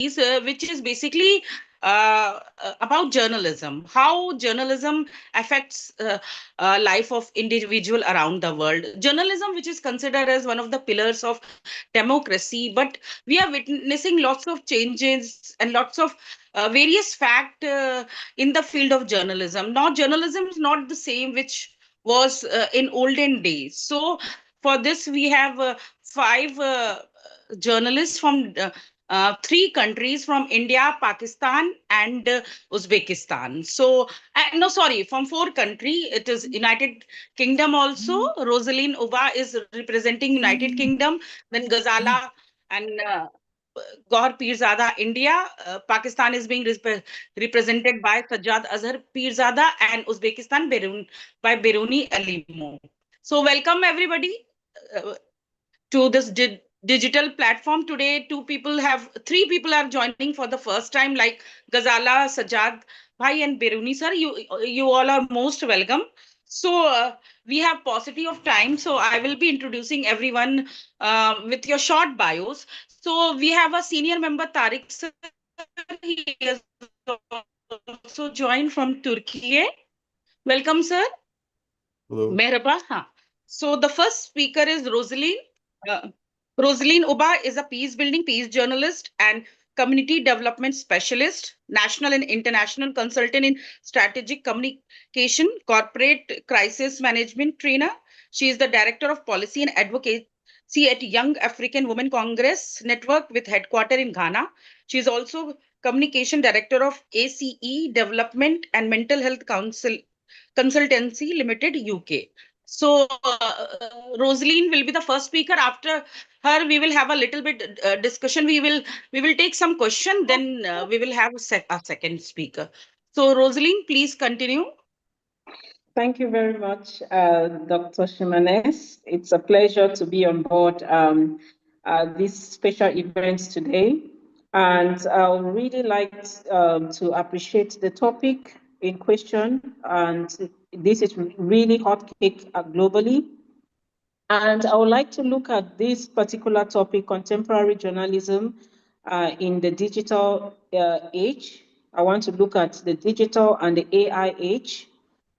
which is basically about journalism, how journalism affects life of individual around the world. Journalism, which is considered as one of the pillars of democracy, but we are witnessing lots of changes and lots of various fact in the field of journalism. Now, journalism is not the same which was in olden days. So, for this, we have five journalists from three countries from India, Pakistan, and Uzbekistan. So, no, sorry, from four countries. It is United Kingdom also. Rosaline Uba is representing United Kingdom. Then Ghazala and Gohar Pirzada, India. Pakistan is being represented by Sajjad Azhar Pirzada, and Uzbekistan by Beruni Alimo. So, welcome everybody uh, to this digital platform. Today three people are joining for the first time, like Ghazala, Sajjad bhai, and Beruni sir. You all are most welcome. So we have paucity of time, so I will be introducing everyone with your short bios. So we have a senior member, Tariq sir. He has also joined from Turkey. Welcome sir. Mehraba. Hello. So the first speaker is Rosaline. Uh, Rosaline Uba is a peace building, peace journalist, and community development specialist, national and international consultant in strategic communication, corporate crisis management trainer. She is the director of policy and advocacy at Young African Women Congress Network with headquarters in Ghana. She is also communication director of ACE Development and Mental Health Council Consultancy Limited, UK. So Rosaline will be the first speaker. After her, we will have a little bit discussion. We will take some question. Then we will have a second speaker. So Rosaline, please continue. Thank you very much, Dr. Shimanes. It's a pleasure to be on board this special event today. And I would really like to appreciate the topic in question. And this is really hot cake globally. And I would like to look at this particular topic, contemporary journalism in the digital age. I want to look at the digital and the AI age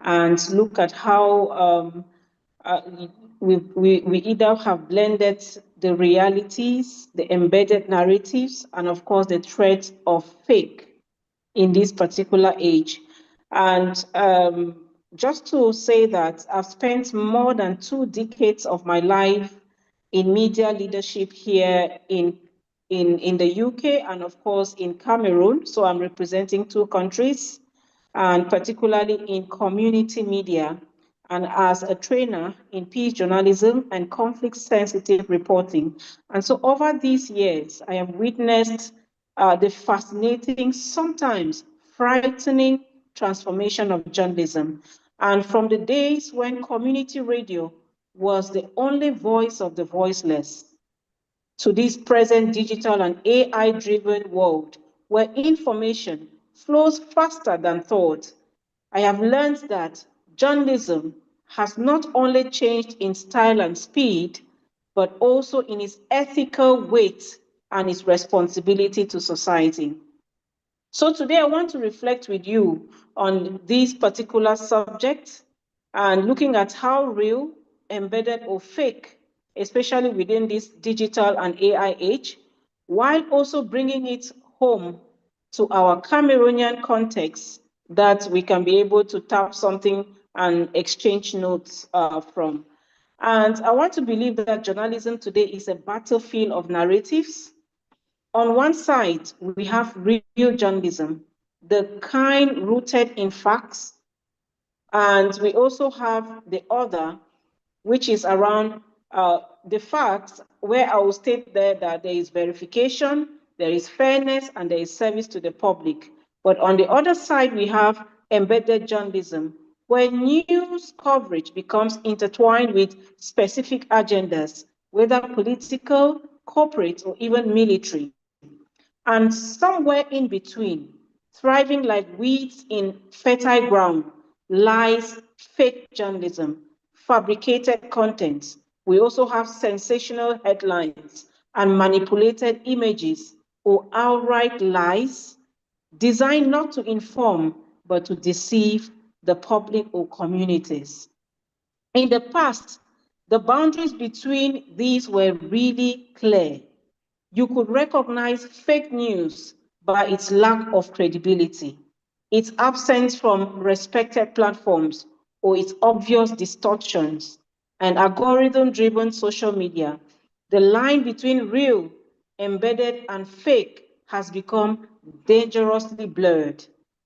and look at how uh, we either have blended the realities, the embedded narratives, and of course the threat of fake in this particular age. And just to say that I've spent more than 2 decades of my life in media leadership here in the UK and of course in Cameroon. So I'm representing 2 countries and particularly in community media and as a trainer in peace journalism and conflict sensitive reporting. And so over these years, I have witnessed the fascinating, sometimes frightening transformation of journalism. And from the days when community radio was the only voice of the voiceless to this present digital and AI driven world where information flows faster than thought, I have learned that journalism has not only changed in style and speed, but also in its ethical weight and its responsibility to society. So today I want to reflect with you on this particular subject and looking at how real, embedded, or fake, especially within this digital and AI age, while also bringing it home to our Cameroonian context that we can be able to tap something and exchange notes from. And I want to believe that journalism today is a battlefield of narratives. On one side, we have real journalism, the kind rooted in facts, and we also have the other, which is around the facts, where I will state there that there is verification, there is fairness, and there is service to the public. But on the other side, we have embedded journalism, where news coverage becomes intertwined with specific agendas, whether political, corporate, or even military. And somewhere in between, thriving like weeds in fertile ground, lies fake journalism, fabricated content. We also have sensational headlines and manipulated images or outright lies designed not to inform, but to deceive the public or communities. In the past, the boundaries between these were really clear. You could recognize fake news by its lack of credibility, its absence from respected platforms, or its obvious distortions. And algorithm-driven social media, the line between real, embedded, and fake has become dangerously blurred.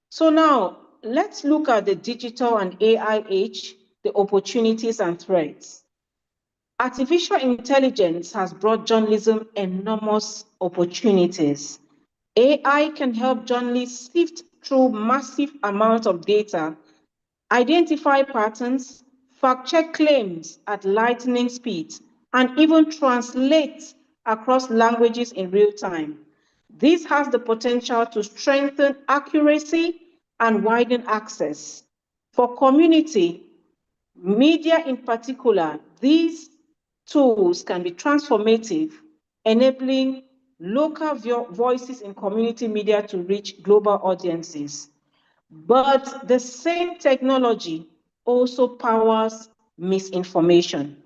So now, let's look at the digital and AI age, the opportunities and threats. Artificial intelligence has brought journalism enormous opportunities. AI can help journalists sift through massive amounts of data, identify patterns, fact-check claims at lightning speed, and even translate across languages in real time. This has the potential to strengthen accuracy and widen access. For community, media in particular, these tools can be transformative, enabling local voices in community media to reach global audiences. But the same technology also powers misinformation.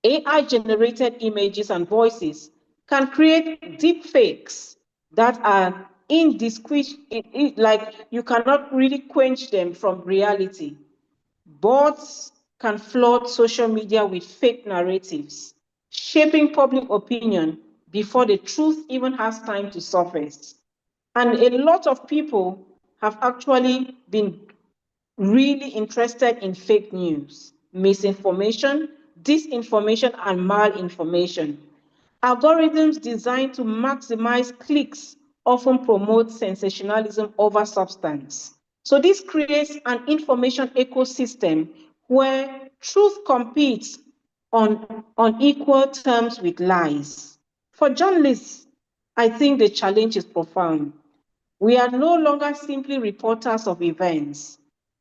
AI-generated images and voices can create deep fakes that are indistinguishable, like you cannot really quench them from reality. Bots can flood social media with fake narratives, shaping public opinion before the truth even has time to surface. And a lot of people have actually been really interested in fake news, misinformation, disinformation, and malinformation. Algorithms designed to maximize clicks often promote sensationalism over substance. So this creates an information ecosystem where truth competes on equal terms with lies. For journalists, I think the challenge is profound. We are no longer simply reporters of events.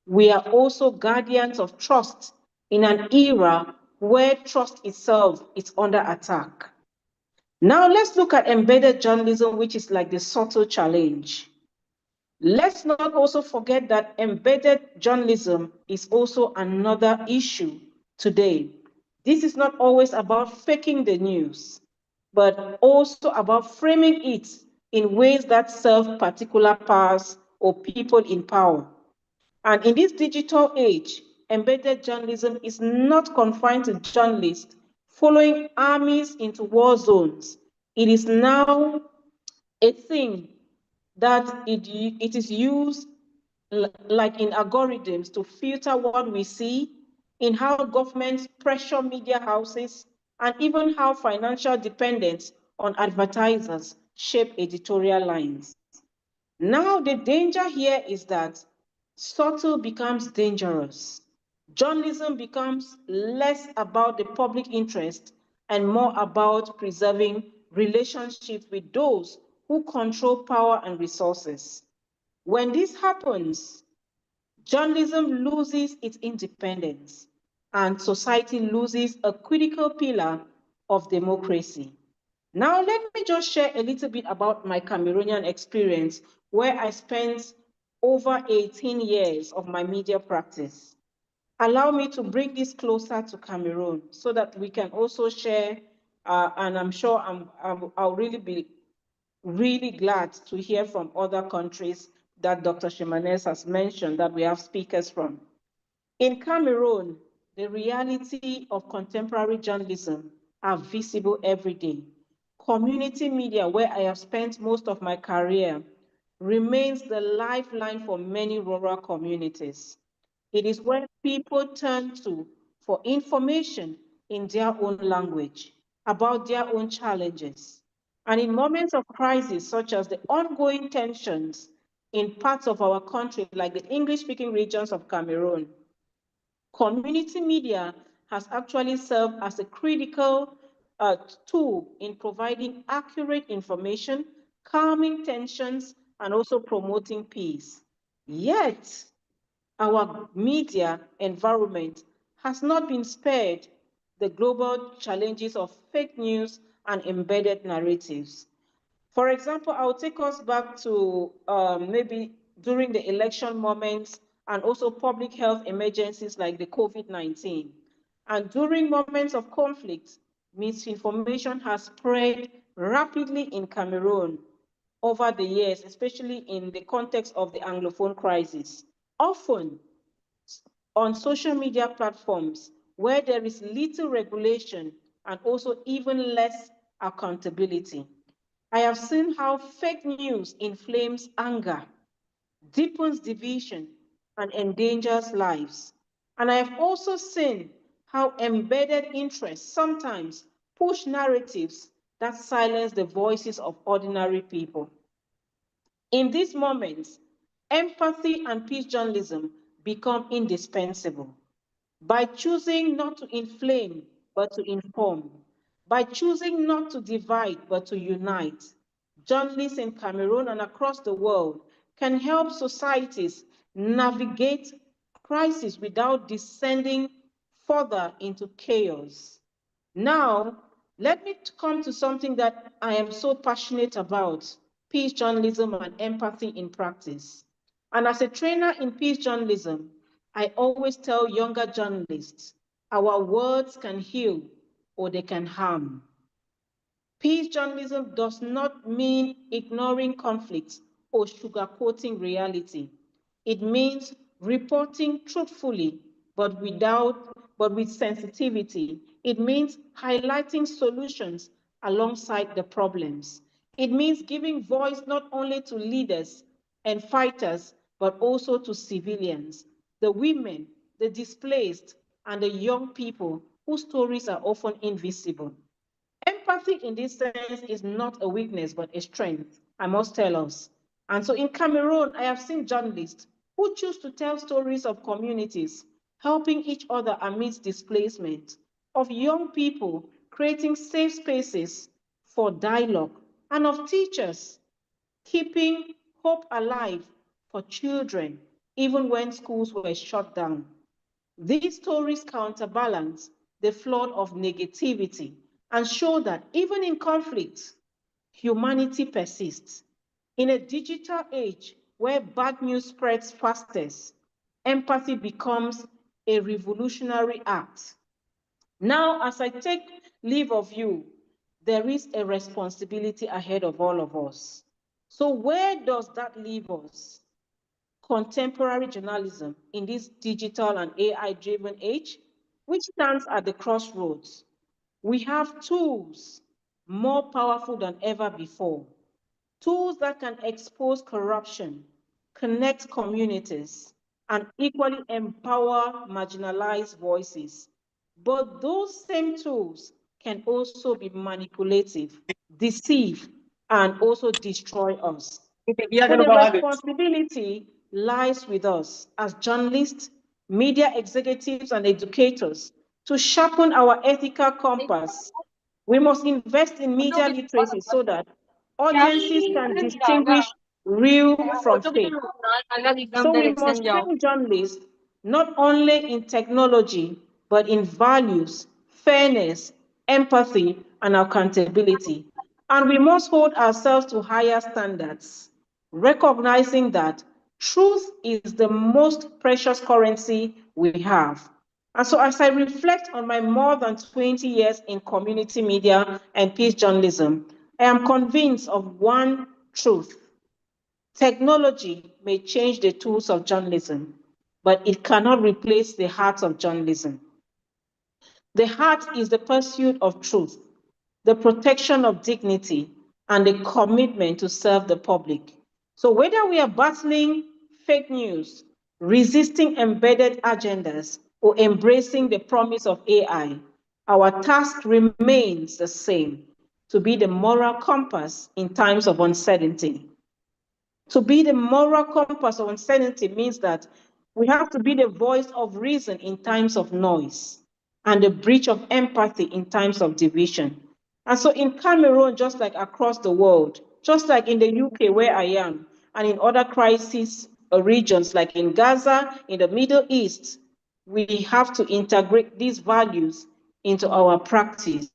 We are also guardians of trust in an era where trust itself is under attack. Now let's look at embedded journalism, which is like the subtle challenge. Let's not also forget that embedded journalism is also another issue today. This is not always about faking the news, but also about framing it in ways that serve particular powers or people in power. And in this digital age, embedded journalism is not confined to journalists following armies into war zones. It is now a thing that it is used like in algorithms to filter what we see, in how governments pressure media houses, and even how financial dependence on advertisers shape editorial lines. Now, the danger here is that subtle becomes dangerous. Journalism becomes less about the public interest and more about preserving relationships with those who control power and resources. When this happens, journalism loses its independence and society loses a critical pillar of democracy. Now, let me just share a little bit about my Cameroonian experience, where I spent over 18 years of my media practice. Allow me to bring this closer to Cameroon so that we can also share, and I'm sure I'll really be really glad to hear from other countries that Dr. Shimanes has mentioned that we have speakers from. In Cameroon, the reality of contemporary journalism are visible every day. Community media, where I have spent most of my career, remains the lifeline for many rural communities. It is where people turn to for information in their own language about their own challenges. And in moments of crisis, such as the ongoing tensions in parts of our country, like the English-speaking regions of Cameroon, community media has actually served as a critical tool in providing accurate information, calming tensions, and also promoting peace. Yet, our media environment has not been spared the global challenges of fake news and embedded narratives. For example, I'll take us back to maybe during the election moments and also public health emergencies like the COVID-19. And during moments of conflict, misinformation has spread rapidly in Cameroon over the years, especially in the context of the Anglophone crisis. Often on social media platforms where there is little regulation and also even less accountability. I have seen how fake news inflames anger, deepens division, and endangers lives. And I have also seen how embedded interests sometimes push narratives that silence the voices of ordinary people. In these moments, empathy and peace journalism become indispensable. By choosing not to inflame, but to inform, by choosing not to divide, but to unite, journalists in Cameroon and across the world can help societies navigate crisis without descending further into chaos. Now, let me come to something that I am so passionate about, peace journalism and empathy in practice. And as a trainer in peace journalism, I always tell younger journalists, our words can heal or they can harm. Peace journalism does not mean ignoring conflicts or sugarcoating reality. It means reporting truthfully, but with sensitivity. It means highlighting solutions alongside the problems. It means giving voice not only to leaders and fighters, but also to civilians, the women, the displaced, and the young people whose stories are often invisible. Empathy in this sense is not a weakness, but a strength, I must tell us. And so in Cameroon, I have seen journalists who choose to tell stories of communities helping each other amidst displacement, of young people creating safe spaces for dialogue, and of teachers keeping hope alive for children, even when schools were shut down. These stories counterbalance the flood of negativity and show that even in conflict, humanity persists. In a digital age where bad news spreads fastest, empathy becomes a revolutionary act. Now, as I take leave of you, there is a responsibility ahead of all of us. So where does that leave us? Contemporary journalism in this digital and AI-driven age, which stands at the crossroads. We have tools more powerful than ever before, tools that can expose corruption, connect communities, and equally empower marginalized voices. But those same tools can also be manipulative, deceive, and also destroy us. So the responsibility lies with us as journalists, media executives, and educators to sharpen our ethical compass. We must invest in media literacy so that audiences can distinguish real from fake. So we must train journalists not only in technology, but in values, fairness, empathy, and accountability. And we must hold ourselves to higher standards, recognizing that truth is the most precious currency we have. And so as I reflect on my more than 20 years in community media and peace journalism, I am convinced of one truth. Technology may change the tools of journalism, but it cannot replace the heart of journalism. The heart is the pursuit of truth, the protection of dignity, and the commitment to serve the public. So whether we are battling fake news, resisting embedded agendas, or embracing the promise of AI, our task remains the same, to be the moral compass in times of uncertainty. To be the moral compass of uncertainty means that we have to be the voice of reason in times of noise and the breach of empathy in times of division. And so in Cameroon, just like across the world, just like in the UK where I am, and in other crisis regions like in Gaza, in the Middle East, we have to integrate these values into our practice.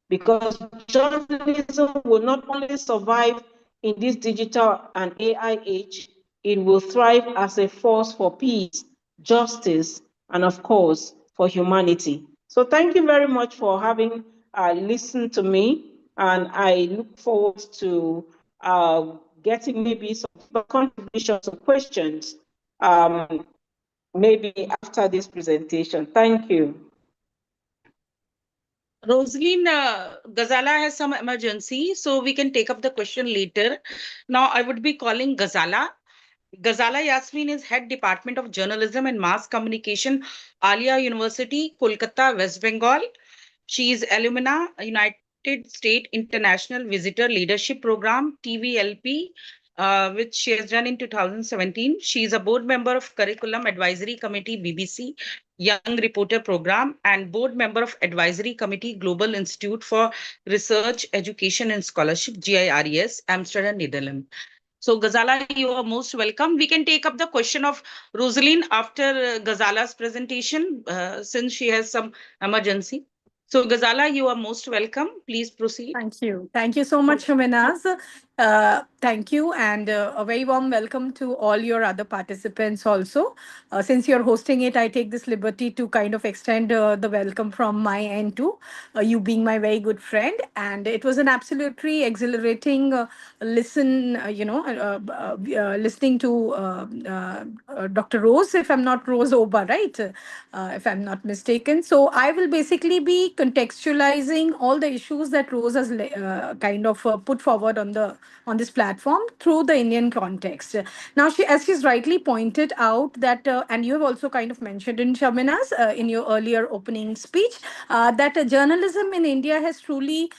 because journalism will not only survive in this digital and AI age, it will thrive as a force for peace, justice, and of course, for humanity. So thank you very much for having listened to me, and I look forward to getting maybe some contributions or questions maybe after this presentation. Thank you. Rosaline, Ghazala has some emergency, so we can take up the question later. Now, I would be calling Ghazala. Ghazala Yasmin is Head Department of Journalism and Mass Communication, Alia University, Kolkata, West Bengal. She is alumna United States International Visitor Leadership Program, TVLP, which she has done in 2017. She is a board member of Curriculum Advisory Committee, BBC, Young Reporter Program, and board member of Advisory Committee, Global Institute for Research, Education and Scholarship, GIRES, Amsterdam, Netherlands. So, Ghazala, you are most welcome. We can take up the question of Rosalind after Ghazala's presentation, since she has some emergency. So, Ghazala, you are most welcome. Please proceed. Thank you. Thank you so much, Minaz. Thank you, and a very warm welcome to all your other participants also. Since you're hosting it, I take this liberty to kind of extend the welcome from my end too, you being my very good friend. And it was an absolutely exhilarating listen, listening to Dr. Rose, if I'm not Rose Oba, right? If I'm not mistaken. So I will basically be contextualizing all the issues that Rose has kind of put forward on this platform through the Indian context. Now, as she's rightly pointed out that, and you have also kind of mentioned in Shamina's in your earlier opening speech, that journalism in India has truly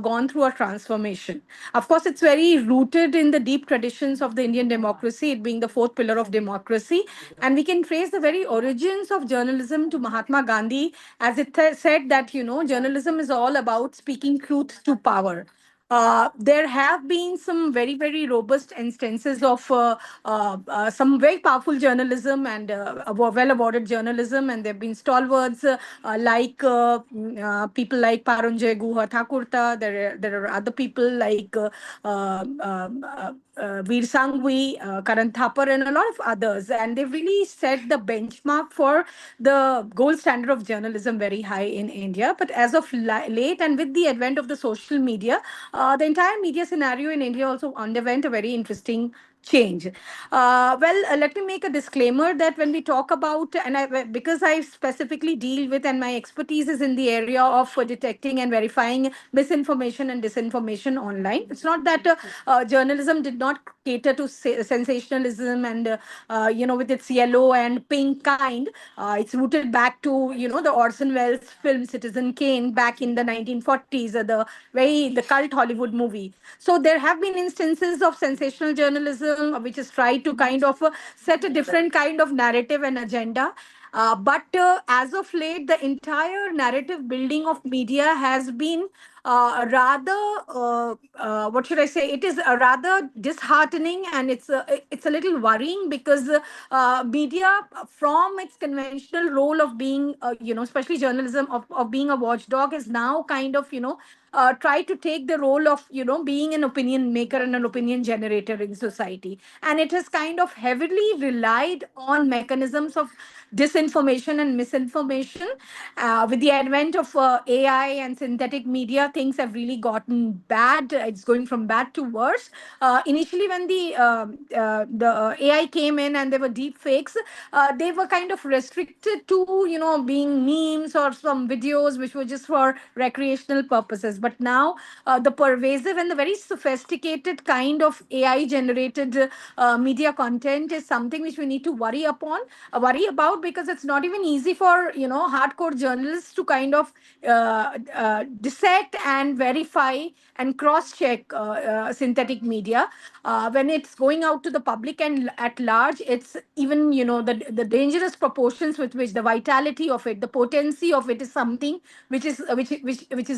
gone through a transformation. Of course, it's very rooted in the deep traditions of the Indian democracy, it being the fourth pillar of democracy, and we can trace the very origins of journalism to Mahatma Gandhi, as it said that journalism is all about speaking truth to power. There have been some very, very robust instances of some very powerful journalism and well awarded journalism, and there have been stalwarts like people like Parunjay Guha Thakurta. There are other people like Veer Sangvi, Karan Thapar, and a lot of others. And they've really set the benchmark for the gold standard of journalism very high in India. But as of late, and with the advent of the social media, the entire media scenario in India also underwent a very interesting change. Let me make a disclaimer that when we talk about, because I specifically deal with, and my expertise is in the area of detecting and verifying misinformation and disinformation online. It's not that journalism did not cater to sensationalism and, with its yellow and pink kind. It's rooted back to, the Orson Welles film Citizen Kane back in the 1940s, the cult Hollywood movie. So there have been instances of sensational journalism which has tried to kind of set a different kind of narrative and agenda. But as of late, the entire narrative building of media has been rather, what should I say? It is rather disheartening, and it's a little worrying because media, from its conventional role of being, especially journalism of being a watchdog, is now kind of, try to take the role of being an opinion maker and an opinion generator in society, and it has kind of heavily relied on mechanisms of disinformation and misinformation. With the advent of AI and synthetic media, things have really gotten bad. It's going from bad to worse. Initially, when the AI came in and there were deep fakes, they were kind of restricted to being memes or some videos which were just for recreational purposes. But now the pervasive and the very sophisticated kind of AI generated media content is something which we need to worry about, because it's not even easy for hardcore journalists to kind of dissect and verify and cross check synthetic media when it's going out to the public and at large. It's even the dangerous proportions with which the vitality of it, the potency of it, is something which is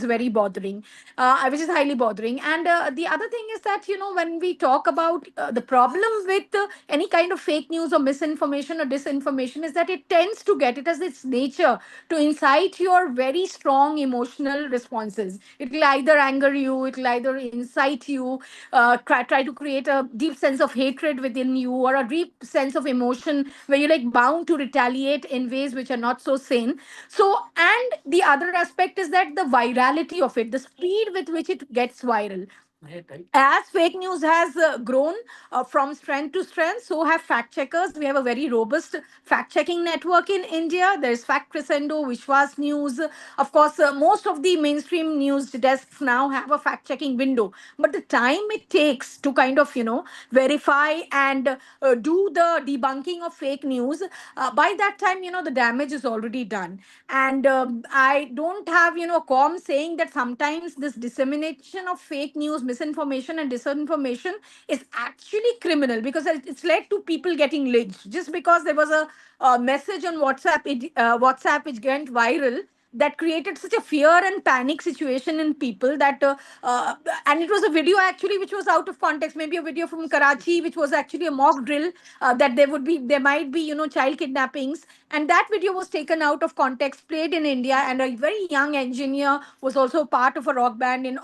very bothering. which is highly bothering. And the other thing is that, when we talk about the problem with any kind of fake news or misinformation or disinformation, is that it has its nature to incite your very strong emotional responses. It will either anger you, it will either incite you, try to create a deep sense of hatred within you, or a deep sense of emotion where you're like bound to retaliate in ways which are not so sane. So, and the other aspect is that the virality of it, the speed with which it gets viral. As fake news has grown from strength to strength, so have fact checkers. We have a very robust fact checking network in India. There's Fact Crescendo, Vishwas News. Of course, most of the mainstream news desks now have a fact checking window. But the time it takes to kind of, verify and do the debunking of fake news, by that time, the damage is already done. And I don't have, a qualm saying that sometimes this dissemination of fake news, misinformation, and disinformation is actually criminal, because it's led to people getting lynched just because there was a message on WhatsApp which went viral, that created such a fear and panic situation in people that and it was a video actually which was out of context, maybe a video from Karachi which was actually a mock drill, that there might be, child kidnappings, and that video was taken out of context, played in India, and a very young engineer was also part of a rock band in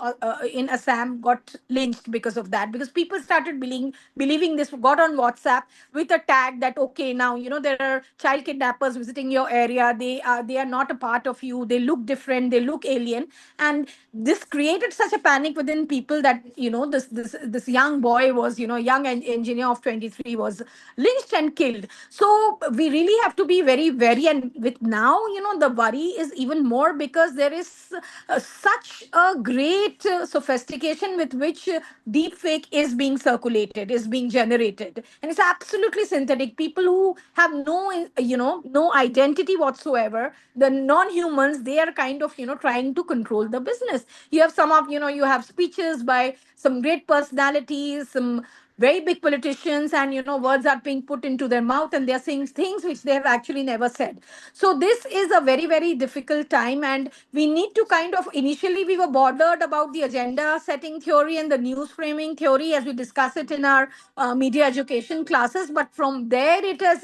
Assam got lynched because of that, because people started believing this, got on WhatsApp with a tag that, okay, now, there are child kidnappers visiting your area, they are not a part of you, they look different, they look alien. And this created such a panic within people that, this young boy was, young engineer of 23 was lynched and killed. So we really have to be very, very, and with now, the worry is even more, because there is such a great sophistication with which deep fake is being circulated, is being generated, and it's absolutely synthetic. People who have no identity whatsoever, the non-humans, they are kind of, trying to control the business. You have you have speeches by some great personalities, some very big politicians, and words are being put into their mouth, and they're saying things which they have actually never said. So this is a very, very difficult time, and we need to kind of, initially we were bothered about the agenda setting theory and the news framing theory as we discuss it in our media education classes, but from there it has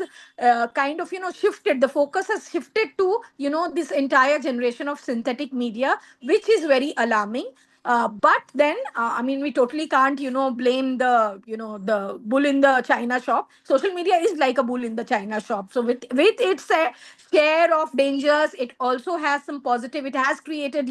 kind of, shifted, the focus has shifted to, this entire generation of synthetic media, which is very alarming. But then, I mean, we totally can't, blame the bull in the China shop. Social media is like a bull in the China shop. So with its share of dangers, it also has some positive. It has created,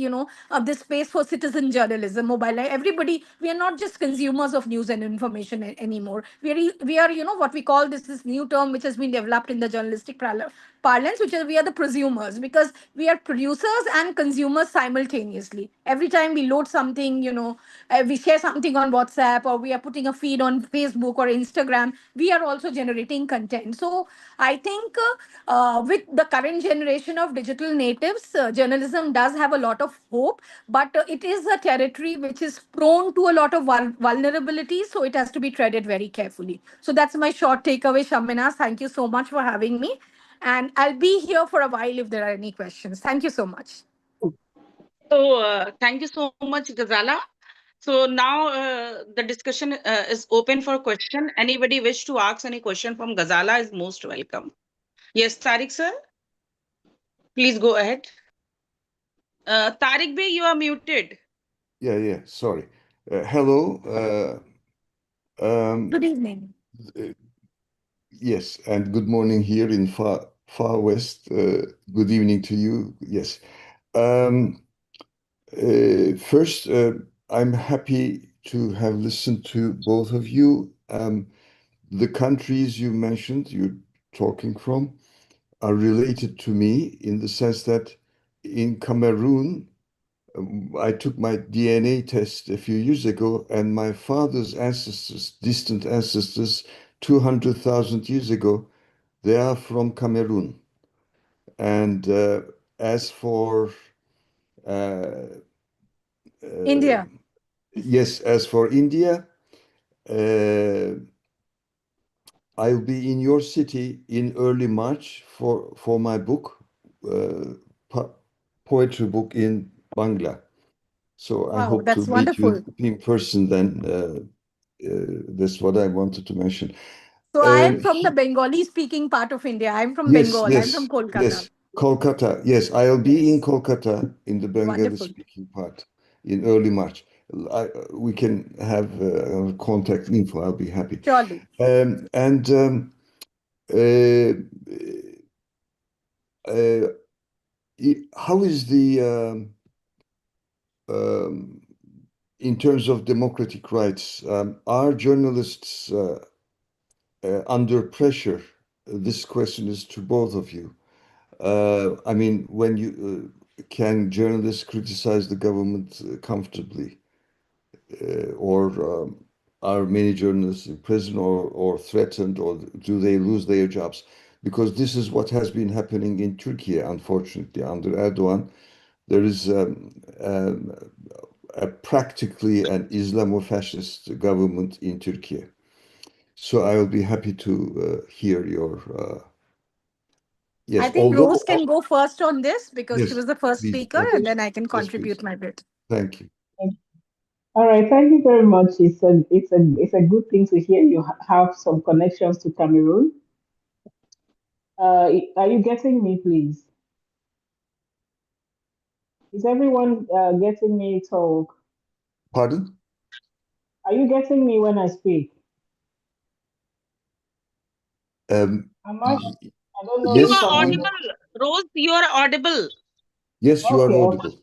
this space for citizen journalism, mobile. Everybody, we are not just consumers of news and information anymore. We are, what we call this new term which has been developed in the journalistic parlance, which is we are the prosumers, because we are producers and consumers simultaneously. Every time we load something, we share something on WhatsApp, or we are putting a feed on Facebook or Instagram, we are also generating content. So I think with the current generation of digital natives, journalism does have a lot of hope, but it is a territory which is prone to a lot of vulnerability, so it has to be treaded very carefully. So that's my short takeaway, Shaminas. Thank you so much for having me. And I'll be here for a while if there are any questions. Thank you so much. So thank you so much, Ghazala. So now the discussion is open for question. Anybody wish to ask any question from Ghazala is most welcome. Yes, Tariq sir, please go ahead. Tariq bhai, you are muted. Yeah, sorry. Hello. Good evening. Yes, and good morning here in far west. Good evening to you. Yes. First, I'm happy to have listened to both of you. The countries you mentioned, you're talking from, are related to me in the sense that in Cameroon, I took my DNA test a few years ago, and my father's ancestors, distant ancestors, 200,000 years ago, they are from Cameroon. And as for India. yes, as for India, I'll be in your city in early March for my book, poetry book in Bangla. So I Wow, hope that's to meet you wonderful. in person then. That's what I wanted to mention. So I am from the Bengali speaking part of India. I'm from Yes, Bengal. I'm from yes, Kolkata. yes. Kolkata. Yes, I'll be in Yes. Kolkata in the Bengali Wonderful. speaking part in early March. We can have contact info. I'll be happy. Surely. And uh, uh, how is the um, in terms of democratic rights, are journalists under pressure? This question is to both of you. I mean, when you can journalists criticize the government comfortably, or are many journalists in prison or threatened, or do they lose their jobs? Because this is what has been happening in Turkey, unfortunately, under Erdogan. There is practically an Islamo-fascist government in Turkey. So I will be happy to hear your I yes. think Although Rose can go first on this because she yes, was the first please, speaker, and then I can yes, please. contribute my bit. Thank you. All right, thank you very much. It's a good thing to hear you have some connections to Cameroon. Are you getting me, please? Is everyone getting me talk? Pardon? Are you getting me when I speak? Um, Am I? y- I don't know You if yes, are I'm on. audible. Rose, you are audible. yes, you are Okay, okay. audible.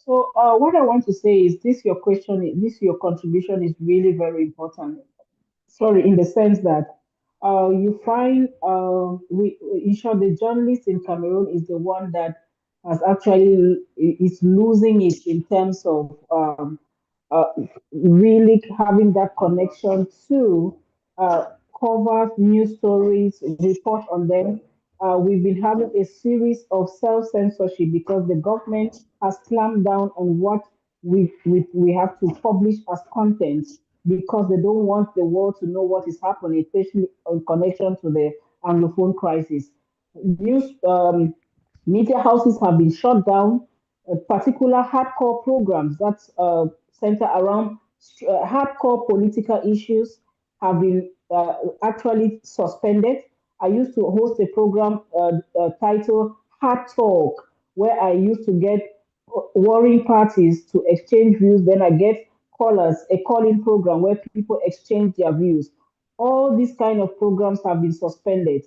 So what I want to say is this: your question, this your contribution is really very important. Sorry, in the sense that you find in short, the journalist in Cameroon is the one that has actually is losing it in terms of uh, really having that connection to cover news stories, report on them. We've been having a series of self-censorship because the government has clamped down on what we have to publish as content because they don't want the world to know what is happening, especially in connection to the Anglophone crisis. News media houses have been shut down. Particular hardcore programs that center around hardcore political issues have been actually suspended. I used to host a program titled Hard Talk, where I used to get warring parties to exchange views. Then I get callers, a call-in program where people exchange their views. All these kind of programs have been suspended.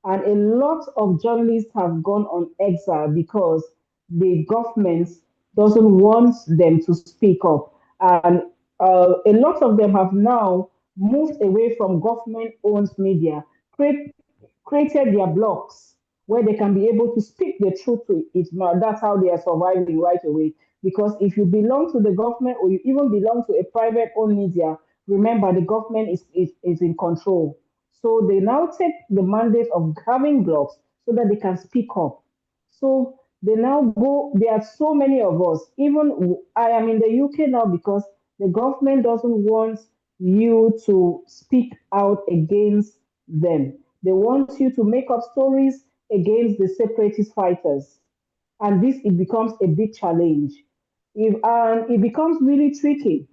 And a lot of journalists have gone on exile because the government doesn't want them to speak up. And a lot of them have now moved away from government-owned media, created their blogs where they can be able to speak the truth to it. Now, that's how they are surviving right away. Because if you belong to the government or you even belong to a private owned media, remember the government is in control. So they now take the mandate of having blogs so that they can speak up. So they now go, there are so many of us. Even I am in the UK now because the government doesn't want you to speak out against them. They want you to make up stories against the separatist fighters. And this it becomes a big challenge. And it becomes really tricky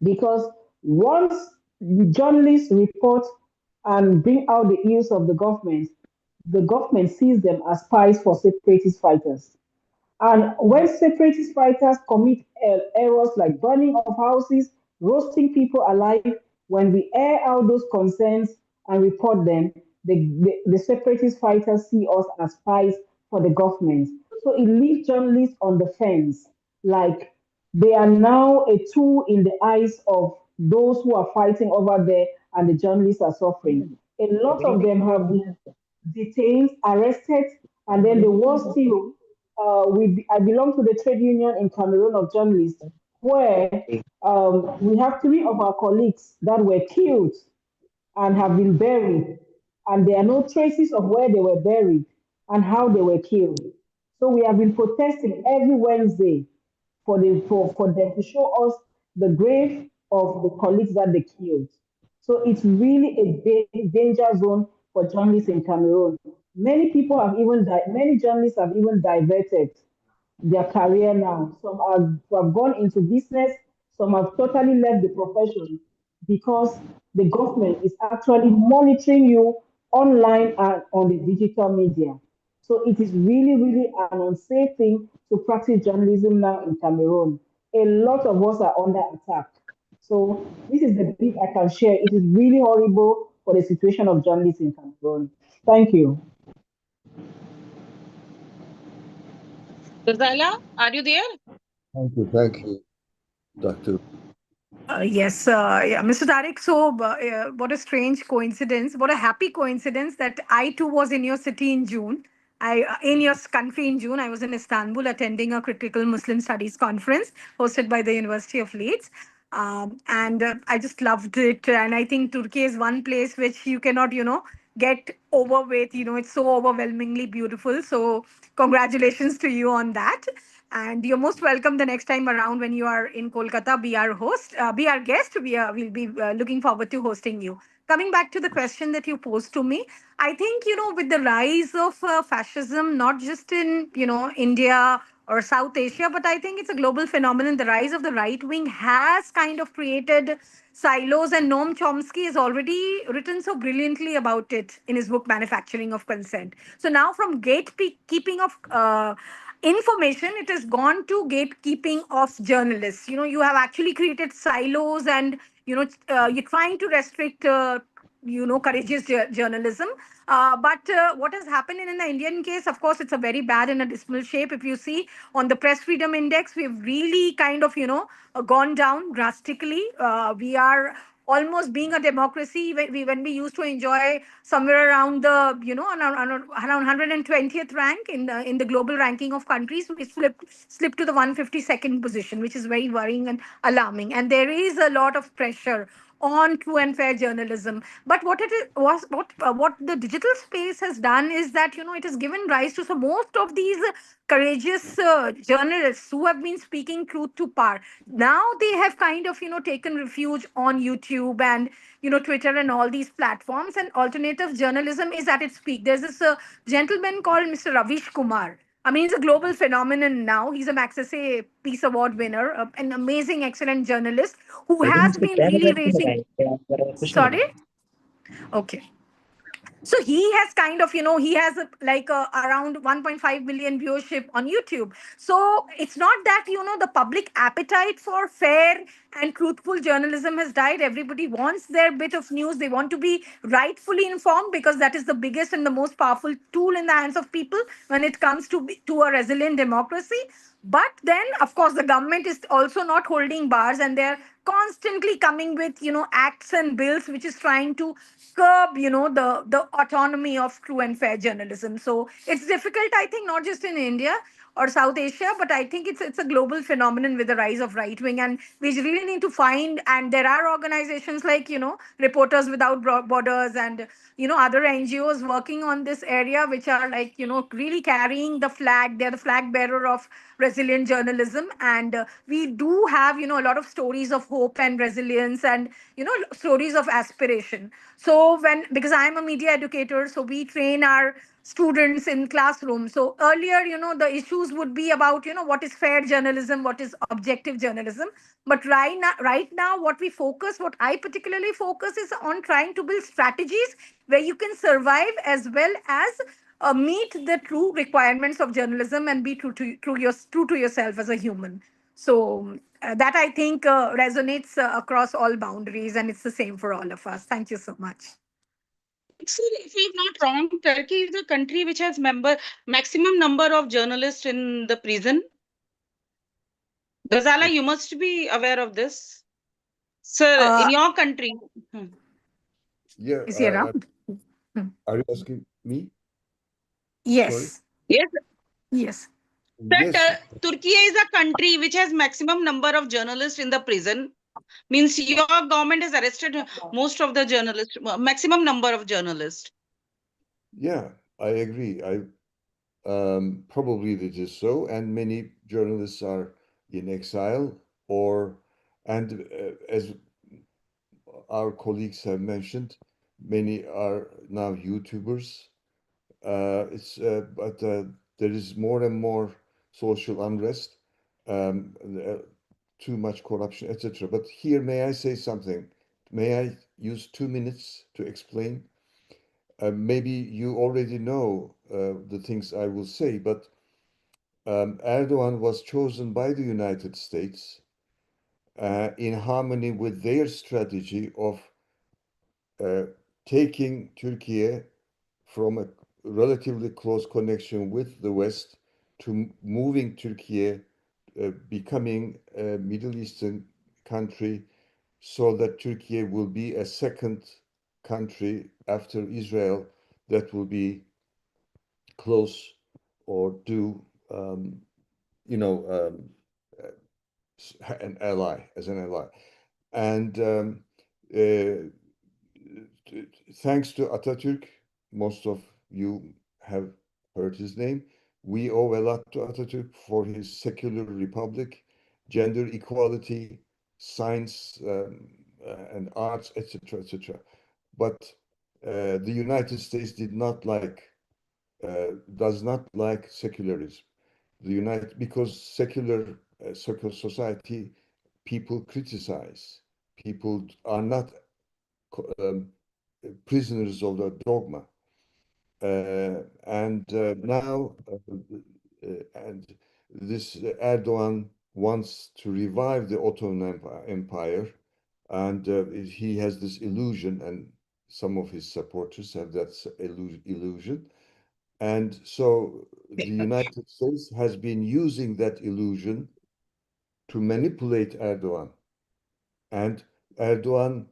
because once the journalists report and bring out the ills of the government sees them as spies for separatist fighters. And when separatist fighters commit errors like burning of houses, roasting people alive, when we air out those concerns and report them, the separatist fighters see us as spies for the government. So it leaves journalists on the fence, like they are now a tool in the eyes of those who are fighting over there, and the journalists are suffering. A lot of them have been detained, arrested, and then the worst still, I belong to the trade union in Cameroon of journalists, where we have three of our colleagues that were killed and have been buried, and there are no traces of where they were buried and how they were killed. So we have been protesting every Wednesday for them to show us the grave of the colleagues that they killed. So it's really a danger zone for journalists in Cameroon. Many people have even many journalists have even diverted their career now. Some have gone into business, some have totally left the profession because the government is actually monitoring you online and on the digital media. So it is really, really an unsafe thing to practice journalism now in Cameroon. A lot of us are under attack. So this is the bit I can share. It is really horrible for the situation of journalists in Cameroon. Thank you. Ghazala, are you there? Thank you, Dr. Yes, yeah, Mr. Tariq. So, what a strange coincidence! What a happy coincidence that I too was in your city in June. In your country in June. I was in Istanbul attending a critical Muslim studies conference hosted by the University of Leeds. And I just loved it. And I think Turkey is one place which you cannot, get over with. It's so overwhelmingly beautiful. So, congratulations to you on that. And you're most welcome the next time around when you are in Kolkata. Be our host, be our guest. We'll be looking forward to hosting you. Coming back to the question that you posed to me, I think, with the rise of fascism, not just in, India or South Asia, but I think it's a global phenomenon. The rise of the right wing has kind of created silos, and Noam Chomsky has already written so brilliantly about it in his book Manufacturing of Consent. So now from gatekeeping of information, it has gone to gatekeeping of journalists. You have actually created silos, and you're trying to restrict courageous journalism. But what has happened in the Indian case, of course, it's a very bad and a dismal shape. If you see on the press freedom index, we've really kind of gone down drastically. We are almost being a democracy when we used to enjoy somewhere around the around 120th rank in the global ranking of countries. We slipped to the 152nd position, which is very worrying and alarming, and there is a lot of pressure on true and fair journalism. But what it is was what the digital space has done is that it has given rise to, so most of these courageous journalists who have been speaking truth to power, now they have kind of taken refuge on YouTube and Twitter and all these platforms, and alternative journalism is at its peak. There's this gentleman called Mr. Ravish Kumar. I mean, he's a global phenomenon now. He's a Magsaysay Peace Award winner, an amazing, excellent journalist who has been really raising. Sorry? Okay. So he has kind of, he has around 1.5 million viewership on YouTube. So it's not that, the public appetite for fair and truthful journalism has died. Everybody wants their bit of news. They want to be rightfully informed, because that is the biggest and the most powerful tool in the hands of people when it comes to a resilient democracy. But then, of course, the government is also not holding bars, and they're constantly coming with, acts and bills, which is trying to curb, the autonomy of true and fair journalism. So it's difficult, I think, not just in India or South Asia, but I think it's a global phenomenon with the rise of right wing, and we really need to find. And there are organizations like Reporters Without Borders and other NGOs working on this area, which are like really carrying the flag. They're the flag bearer of resilient journalism, and we do have a lot of stories of hope and resilience, and stories of aspiration. So because I'm a media educator, so we train our students in classrooms. So earlier, the issues would be about what is fair journalism, what is objective journalism. But right now, what I particularly focus is on trying to build strategies where you can survive as well as meet the true requirements of journalism and be true to yourself as a human. So that, I think, resonates across all boundaries, and it's the same for all of us. Thank you so much. Sir, if I'm not wrong, Turkey is the country which has maximum number of journalists in the prison. Ghazala, you must be aware of this. Sir, in your country. Yeah, Is he around? are you asking me? Yes. Sorry? Yes. Yes. That Turkey is a country which has maximum number of journalists in the prison. Means your government has arrested most of the journalists, maximum number of journalists. Yeah, I agree. Probably it is so, and many journalists are in exile, and as our colleagues have mentioned, many are now YouTubers. But there is more and more social unrest, um, uh, too much corruption, etc. But here, may I say something? May I use 2 minutes to explain? Maybe you already know the things I will say, but Erdogan was chosen by the United States in harmony with their strategy of uh, taking Turkey from a relatively close connection with the West to moving Turkey, becoming a Middle Eastern country, so that Turkey will be a second country after Israel that will be close or do, um, you know, an ally, as an ally. And uh, thanks to Atatürk, most of you have heard his name. We owe a lot to Atatürk for his secular republic, gender equality, science and arts, etc., etc. But the United States does not like secularism. Because secular society, people criticize. People are not um, prisoners of the dogma. And this Erdogan wants to revive the Ottoman Empire, and he has this illusion, and some of his supporters have that illusion. And so the United States has been using that illusion to manipulate Erdogan. And Erdogan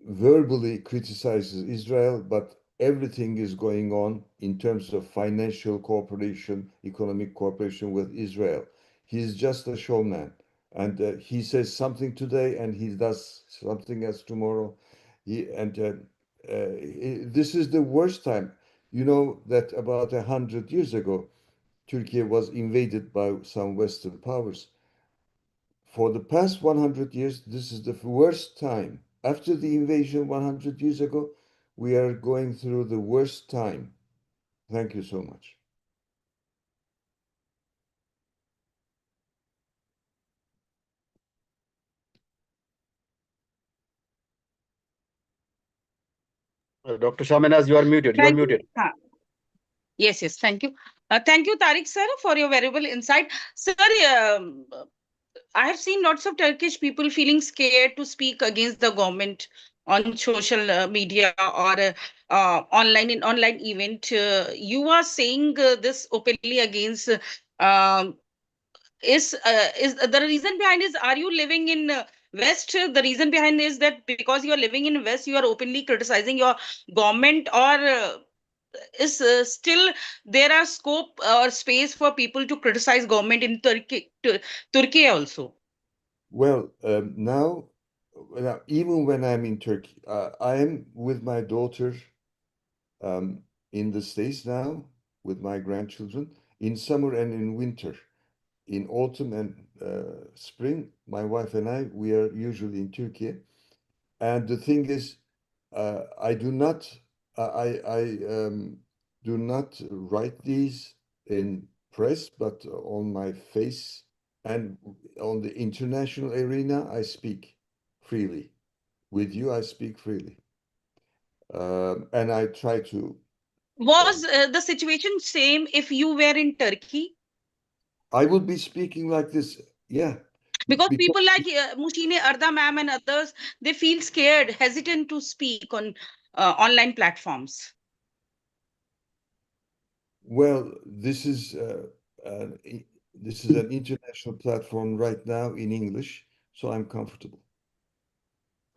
verbally criticizes Israel, but everything is going on in terms of financial cooperation, economic cooperation with Israel. He's just a showman. And he says something today and he does something else tomorrow. This is the worst time. You know that about 100 years ago, Turkey was invaded by some Western powers. For the past 100 years, this is the worst time. After the invasion 100 years ago, we are going through the worst time. Thank you so much. Dr. Shahmenas, you are muted. You are Thank you. muted. Yes, thank you. Thank you, Tariq sir, for your valuable insight. Sir, I have seen lots of Turkish people feeling scared to speak against the government on social media or online in online event. You are saying this openly against. Um, is the reason behind is, are you living in West? The reason behind is that because you are living in West, you are openly criticizing your government, or is still there are scope or space for people to criticize government in Turkey also? Well, even when I'm in Turkey, I am with my daughter um, in the States now with my grandchildren in summer and in winter. In autumn and spring, my wife and we are usually in Turkey. And the thing is, I do not, do not write these in press, but on my face and on the international arena, I speak freely. With you, I speak freely, and I try to. Was the situation same if you were in Turkey? I will be speaking like this, yeah, Because because people like Mushine Arda ma'am and others, they feel scared, hesitant to speak on online platforms. well, an, this is an international platform right now in English, so I'm comfortable.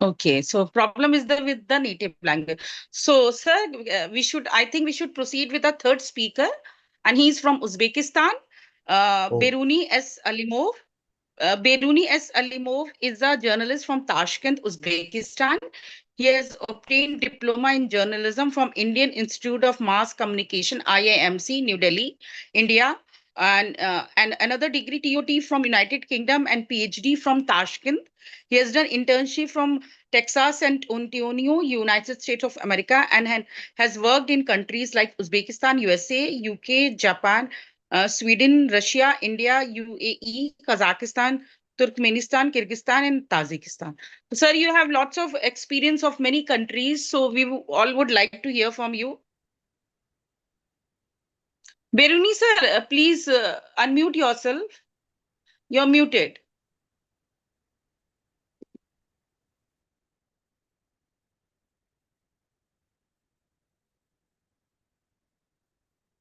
Okay, so problem is the with the native language. So, sir, I think we should proceed with the third speaker, and he's from Uzbekistan, Oh, Beruni S. Alimov. Beruni S. Alimov is a journalist from Tashkent, Uzbekistan. He has obtained diploma in journalism from Indian Institute of Mass Communication, IIMC, New Delhi, India, and another degree TOT from United Kingdom and PhD from Tashkent. He has done internship from Texas and Ontario, United States of America, and has worked in countries like Uzbekistan, USA, UK, Japan, Sweden, Russia, India, UAE, Kazakhstan, Turkmenistan, Kyrgyzstan, and Tajikistan. Sir, you have lots of experience of many countries, so we all would like to hear from you. Beruni sir, please unmute yourself. You're muted.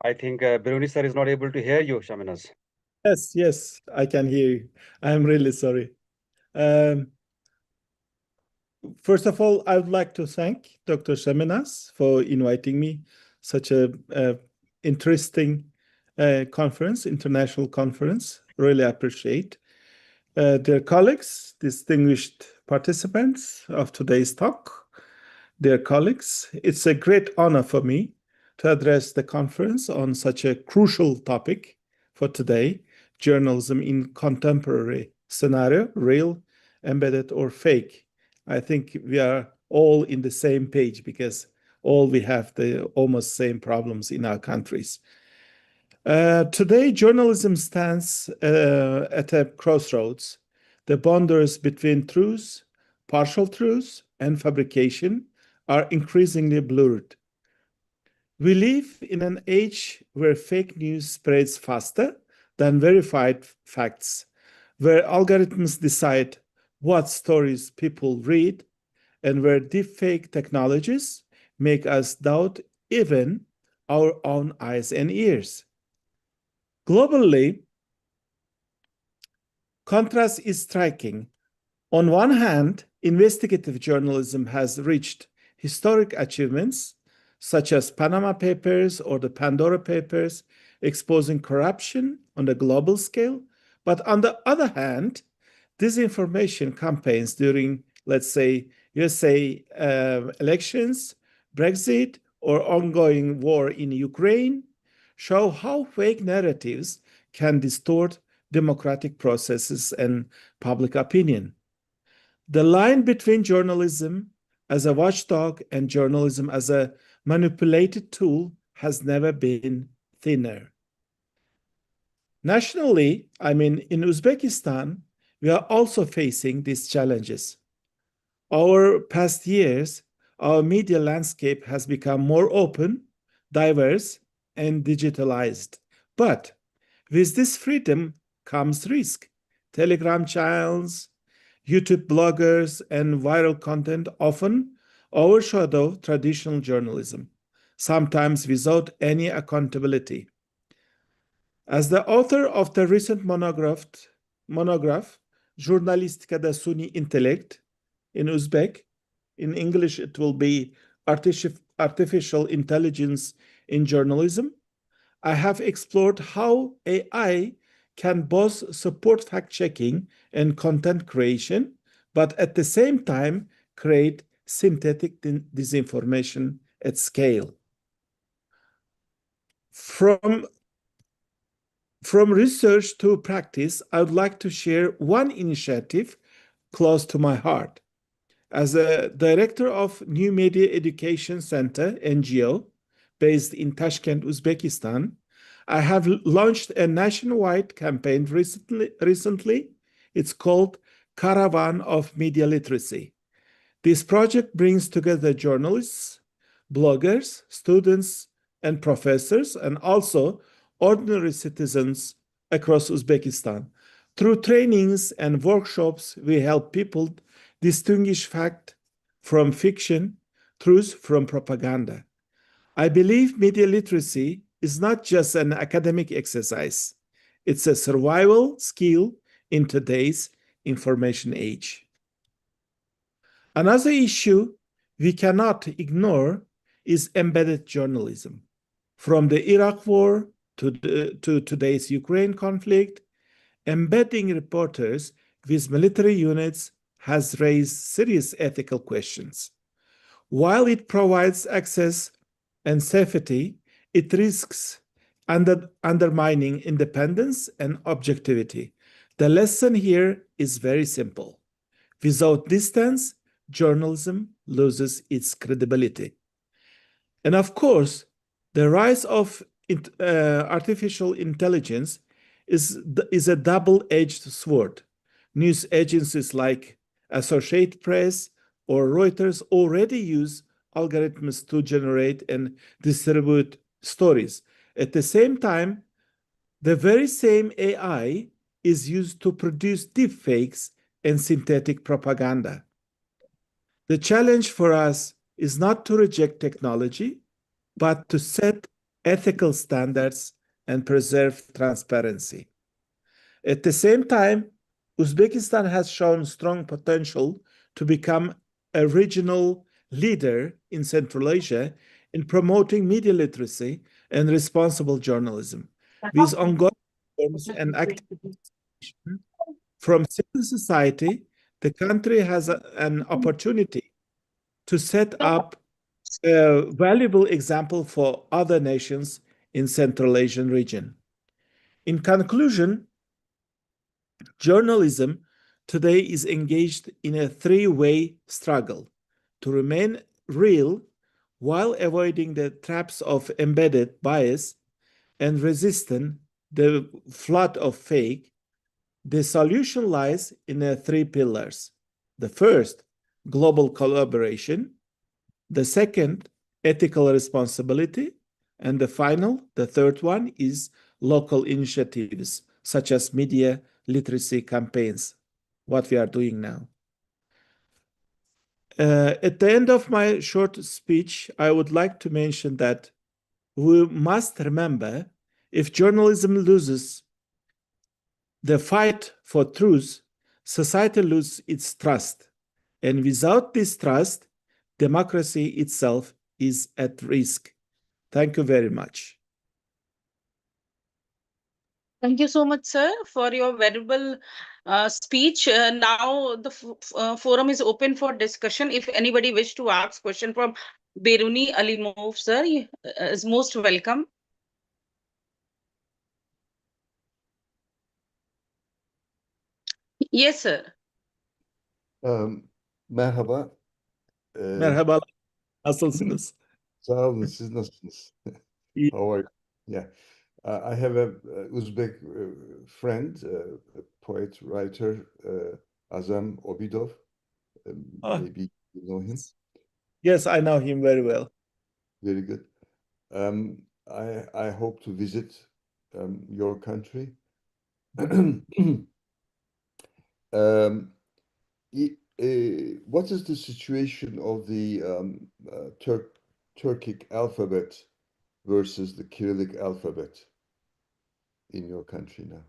I think Beruni sir is not able to hear you, Shamanas. Yes, I can hear you. I'm really sorry. First of all, I would like to thank Dr. Shamanas for inviting me such a interesting conference, international conference. Really appreciate. Dear colleagues, distinguished participants of today's talk, dear colleagues, it's a great honor for me to address the conference on such a crucial topic for today, journalism in contemporary scenario, real, embedded, or fake. I think we are all in the same page because all we have the almost same problems in our countries. Today, journalism stands at a crossroads. The boundaries between truth, partial truth, and fabrication are increasingly blurred. We live in an age where fake news spreads faster than verified facts, where algorithms decide what stories people read, and where deepfake technologies make us doubt even our own eyes and ears. Globally, contrast is striking. On one hand, investigative journalism has reached historic achievements, such as Panama Papers or the Pandora Papers, exposing corruption on a global scale. But on the other hand, disinformation campaigns during, let's say, USA elections, Brexit, or ongoing war in Ukraine show how fake narratives can distort democratic processes and public opinion. The line between journalism as a watchdog and journalism as a manipulated tool has never been thinner. Nationally, in Uzbekistan, we are also facing these challenges. Over past years, our media landscape has become more open, diverse, and digitalized. But with this freedom comes risk. Telegram channels, YouTube bloggers, and viral content often overshadow traditional journalism, sometimes without any accountability. As the author of the recent monograph, Jurnalistikada Suni Intellect, in Uzbek, in English it will be Artificial Intelligence in Journalism, I have explored how AI can both support fact-checking and content creation, but at the same time create synthetic disinformation at scale. From research to practice, I would like to share one initiative close to my heart. As a director of New Media Education Center, NGO, based in Tashkent, Uzbekistan, I have launched a nationwide campaign recently. It's called Caravan of Media Literacy. This project brings together journalists, bloggers, students, and professors, and also ordinary citizens across Uzbekistan. Through trainings and workshops, we help people distinguish fact from fiction, truth from propaganda. I believe media literacy is not just an academic exercise. It's a survival skill in today's information age. Another issue we cannot ignore is embedded journalism. From the Iraq War to today's Ukraine conflict, embedding reporters with military units has raised serious ethical questions. While it provides access and safety, it risks undermining independence and objectivity. The lesson here is very simple. Without distance, journalism loses its credibility. And of course, the rise of artificial intelligence is a double-edged sword. News agencies like Associated Press or Reuters already use algorithms to generate and distribute stories. At the same time, the very same AI is used to produce deepfakes and synthetic propaganda. The challenge for us is not to reject technology, but to set ethical standards and preserve transparency. At the same time, Uzbekistan has shown strong potential to become a regional leader in Central Asia in promoting media literacy and responsible journalism. With ongoing reforms and activities from civil society, the country has an opportunity to set up a valuable example for other nations in Central Asian region. In conclusion, journalism today is engaged in a three-way struggle to remain real while avoiding the traps of embedded bias and resisting the flood of fake. The solution lies in three pillars. The first, global collaboration. The second, ethical responsibility. And the third one is local initiatives, such as media literacy campaigns, what we are doing now. At the end of my short speech, I would like to mention that we must remember, if journalism loses the fight for truth, society loses its trust. And without this trust, democracy itself is at risk. Thank you very much. Thank you so much, sir, for your valuable speech. Now the forum is open for discussion. If anybody wish to ask question from Beruni Alimov, sir, is most welcome. Yes, sir. Merhaba. Merhaba. Nasılsınız? Sağ olun. Siz nasılsınız? İyi. How are you? Yeah. I have a Uzbek friend, a poet, writer, Azam Obidov. Maybe you know him. Yes, I know him very well. Very good. I hope to visit your country. What is the situation of the Turkic alphabet versus the Cyrillic alphabet in your country now?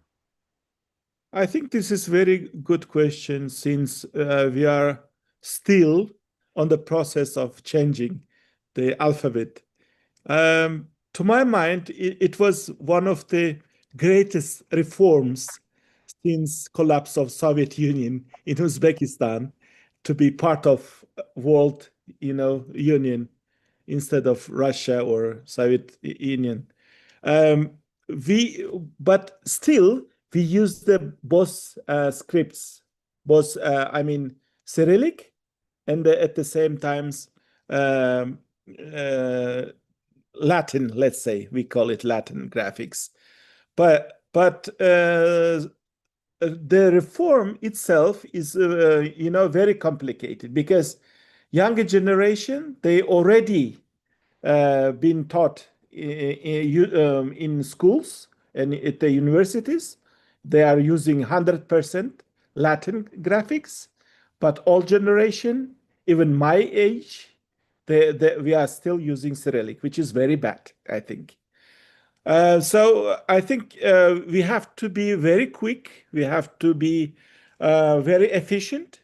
I think this is a very good question, since we are still on the process of changing the alphabet. To my mind, it was one of the greatest reforms since collapse of Soviet Union in Uzbekistan, to be part of world, union instead of Russia or Soviet Union. But still, we use both scripts, both Cyrillic and at the same times Latin. Let's say we call it Latin graphics, but the reform itself is very complicated, because younger generation, they already been taught in schools and at the universities. They are using 100% Latin graphics, but old generation, even my age, we are still using Cyrillic, which is very bad, I think. So I think we have to be very quick. We have to be very efficient,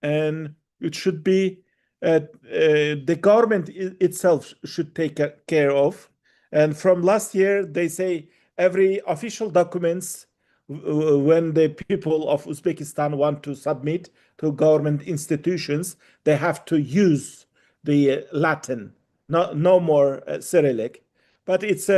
and it should be the government itself should take care of. And from last year, they say every official documents, when the people of Uzbekistan want to submit to government institutions, they have to use the Latin, no more Cyrillic. But it's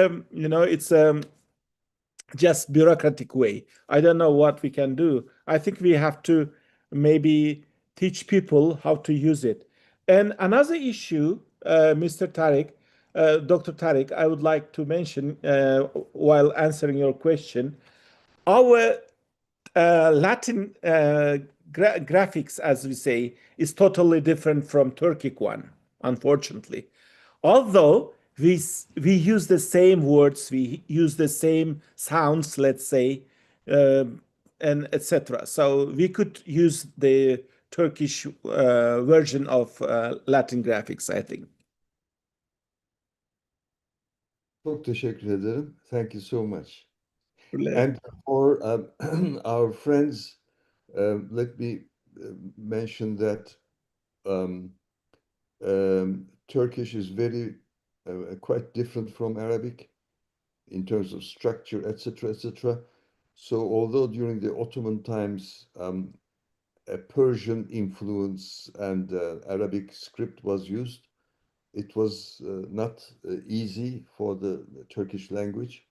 just bureaucratic way. I don't know what we can do. I think we have to maybe teach people how to use it. And another issue, Mr. Tariq, Dr. Tariq, I would like to mention while answering your question, our Latin graphics, as we say, is totally different from Turkic one, unfortunately. Although we use the same words, we use the same sounds, let's say, and etc. So we could use the Turkish version of Latin graphics, I think. Çok teşekkür ederim. Thank you so much. Öyle. And for our friends, let me mention that Turkish is very quite different from Arabic in terms of structure, etc., etc. So although during the Ottoman times a Persian influence and Arabic script was used, it was not easy for the Turkish language,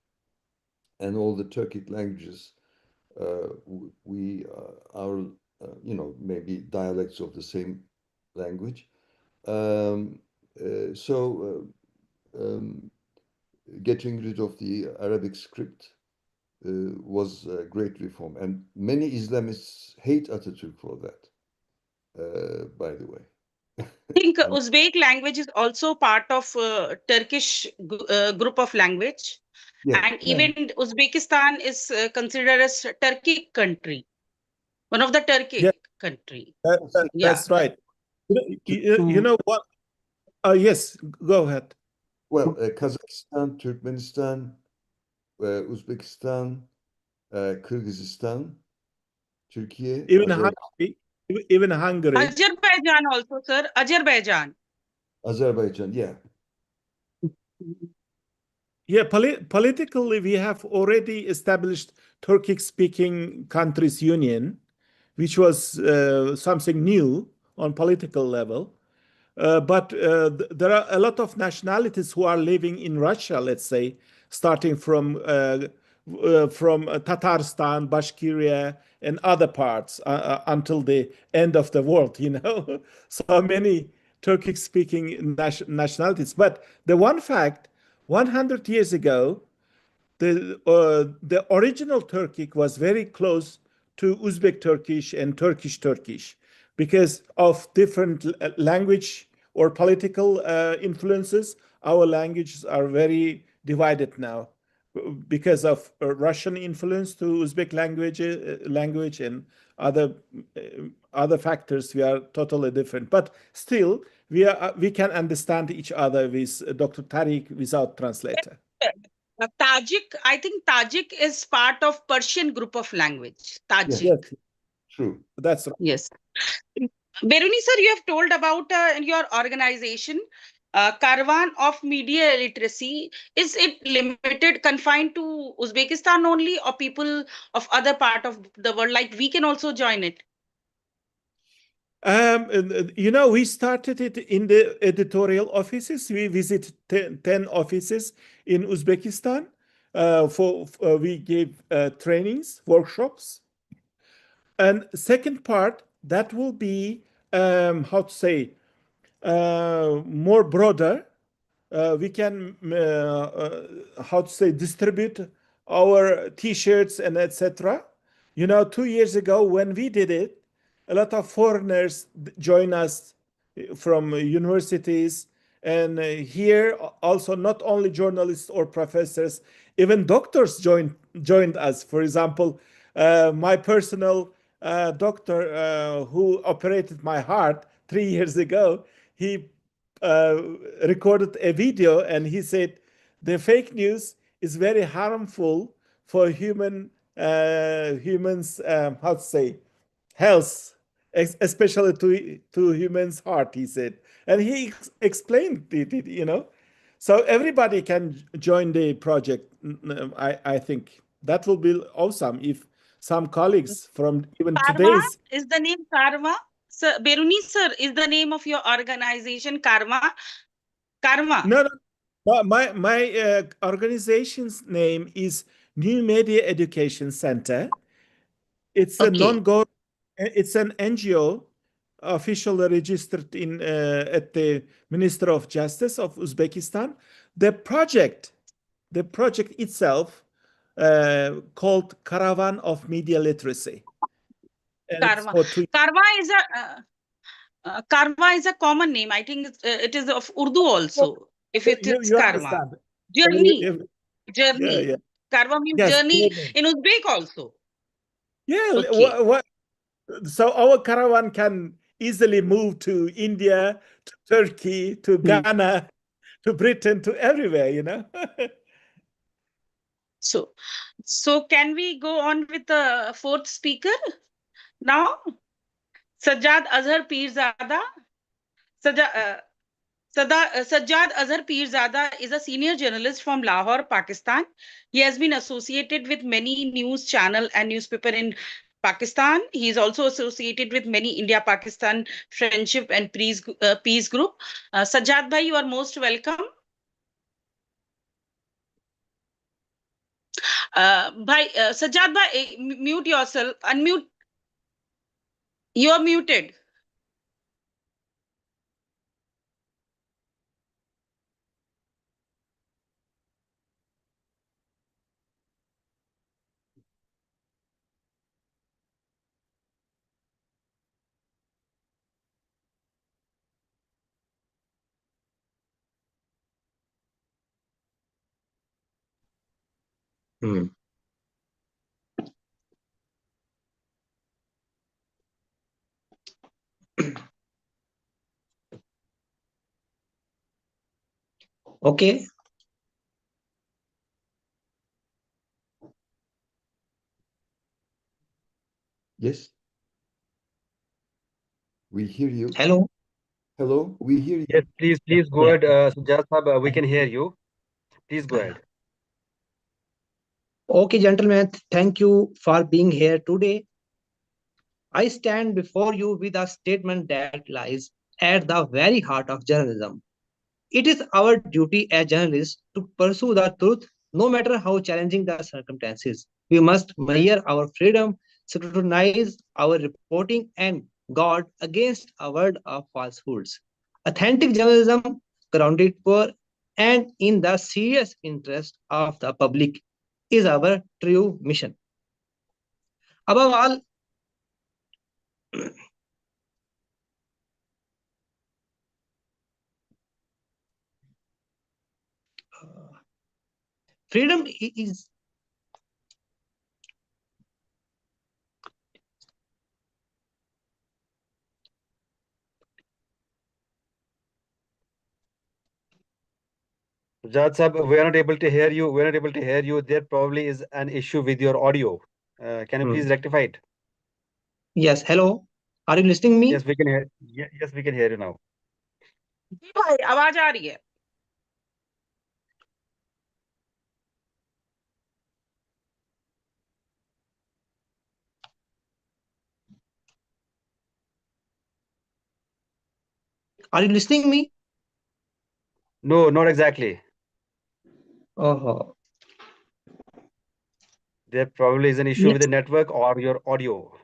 and all the Turkic languages we are you know, maybe dialects of the same language. So getting rid of the Arabic script was a great reform, and many Islamists hate Atatürk for that, by the way. I think Uzbek language is also part of Turkish group of language. Yeah, And even Uzbekistan is considered as a Turkic country, one of the Turkic country. That's right. You know what? Yes, go ahead. Well, Kazakhstan, Turkmenistan, Uzbekistan, Kyrgyzstan, Turkey, even Hungary. Azerbaijan also, sir. Azerbaijan. Azerbaijan, yeah. Yeah, politically, we have already established Turkic-speaking countries union, which was something new on political level. But there are a lot of nationalities who are living in Russia, let's say, starting from Tatarstan, Bashkiria, and other parts until the end of the world, you know. So many Turkic-speaking nationalities. But the one fact, 100 years ago, the original Turkic was very close to Uzbek Turkish and Turkish Turkish because of different language or political influences. Our languages are very divided now because of Russian influence to Uzbek language and other factors. We are totally different, but still we can understand each other with Dr. Tariq without translator. Tajik, I think Tajik is part of Persian group of language. Tajik. Yes, true. That's right. Yes. Beruni sir, you have told about your organization, Caravan of Media Literacy. Is it limited, confined to Uzbekistan only, or people of other part of the world, like we can also join it? You know, we started it in the editorial offices. We visit 10 offices in Uzbekistan. We gave trainings, workshops. And second part, that will be, how to say, more broader. We can, how to say, distribute our T-shirts and etc. You know, 2 years ago when we did it, a lot of foreigners join us from universities, and here also not only journalists or professors, even doctors joined us. For example, my personal doctor who operated my heart 3 years ago, he recorded a video and he said the fake news is very harmful for humans, how to say, health, especially to humans' heart, he said. And he explained it, you know. So everybody can join the project. I think that will be awesome if some colleagues from even Karma today's... is the name Karma? Sir, Beruni sir, is the name of your organization Karma? Karma. No. My organization's name is New Media Education Center. It's a non-government, it's an NGO officially registered in at the Minister of Justice of Uzbekistan. The project itself called Caravan of Media Literacy. And it's Karwa. for 2 Karwa is a common name. I think it is of Urdu also. If it is you Karwa. understand. Journey. Yeah, Journey. yeah. Karwa means Yes, journey journey. in Uzbek also. Yeah, Okay. so our caravan can easily move to India, to Turkey, to Ghana, to Britain, to everywhere, you know. So can we go on with the fourth speaker now? Sajjad Azhar Pirzada. Sajjad Azhar Pirzada is a senior journalist from Lahore, Pakistan. He has been associated with many news channel and newspaper in Pakistan. He is also associated with many India-Pakistan friendship and peace group. Sajjad bhai, you are most welcome. Sajjad bhai, mute yourself. Unmute. You are muted. Okay. Yes. We hear you. Hello. Hello, we hear you. Yes, please go Yeah. ahead, Sajjad Sahab, we can hear you. Please go ahead. Okay, gentlemen, thank you for being here today. I stand before you with a statement that lies at the very heart of journalism. It is our duty as journalists to pursue the truth, no matter how challenging the circumstances. We must measure our freedom, scrutinize our reporting, and guard against a word of falsehoods. Authentic journalism, grounded for and in the serious interest of the public, is our true mission. Above all, freedom is Sajjad Sahab, we are not able to hear you. We are not able to hear you. There probably is an issue with your audio. Can you please rectify it? yes. Hello, are you listening me? Yes, we can hear. Yes, we can hear you now. भाई आवाज आ रही है. Are you listening me? No, not exactly. Oh, There probably is an issue with yes. the network or your audio.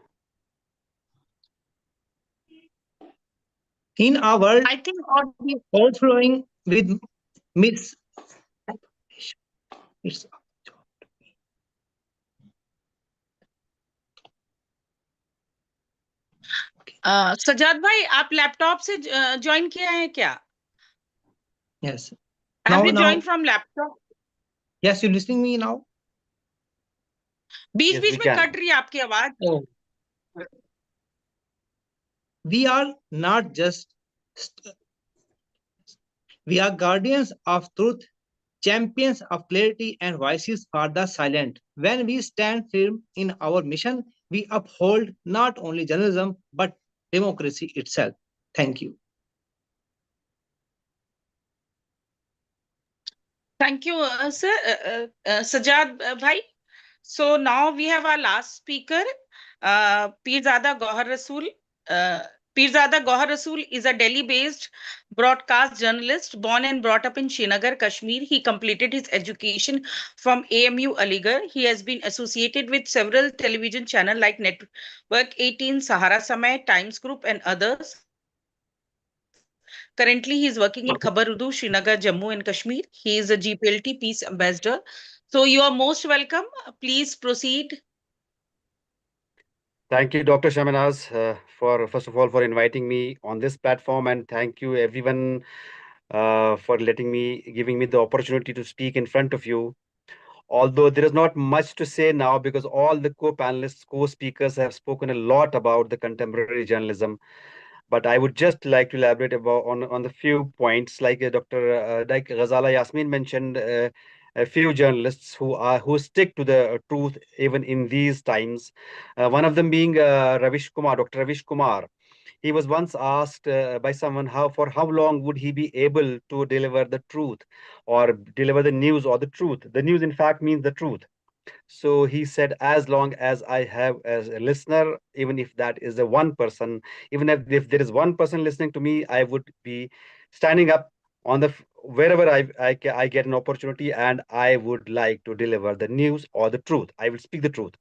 In our world, I think audio. overflowing with myths, it's Sajjad भाई आप laptop से join किया है क्या? yes. Have you Now, joined from laptop? yes, you listening me now? Beach Yes, beach we में can. Cut रही है आपकी आवाज. Oh. We are not just we are guardians of truth, champions of clarity, and voices for the silent. When we stand firm in our mission, we uphold not only journalism but democracy itself. Thank you. Thank you, sir. Sajjad bhai. So now we have our last speaker, Pirzada Gohar Rasool. Pirzada Gohar Rasool is a Delhi-based broadcast journalist born and brought up in Srinagar, Kashmir. He completed his education from AMU Aligarh. He has been associated with several television channels like Network 18, Sahara Samay, Times Group, and others. Currently, he is working in Khabar Urdu, Srinagar, Jammu, and Kashmir. He is a GPLT Peace Ambassador. So, you are most welcome. Please proceed. Thank you, Dr. Shamanaz, for first of all for inviting me on this platform, and thank you everyone for giving me the opportunity to speak in front of you. Although there is not much to say now because all the co-panelists, co-speakers have spoken a lot about the contemporary journalism, but I would just like to elaborate on the few points, like like Ghazala Yasmin mentioned. A few journalists who stick to the truth even in these times. One of them being Ravish Kumar, Dr. Ravish Kumar. He was once asked by someone how long would he be able to deliver the truth or deliver the news or the truth. The news, in fact, means the truth. So he said, as long as I have as a listener, even if that is a one person, even if there is one person listening to me, I would be standing up on the wherever I get an opportunity, and I would like to deliver the news or the truth. I will speak the truth.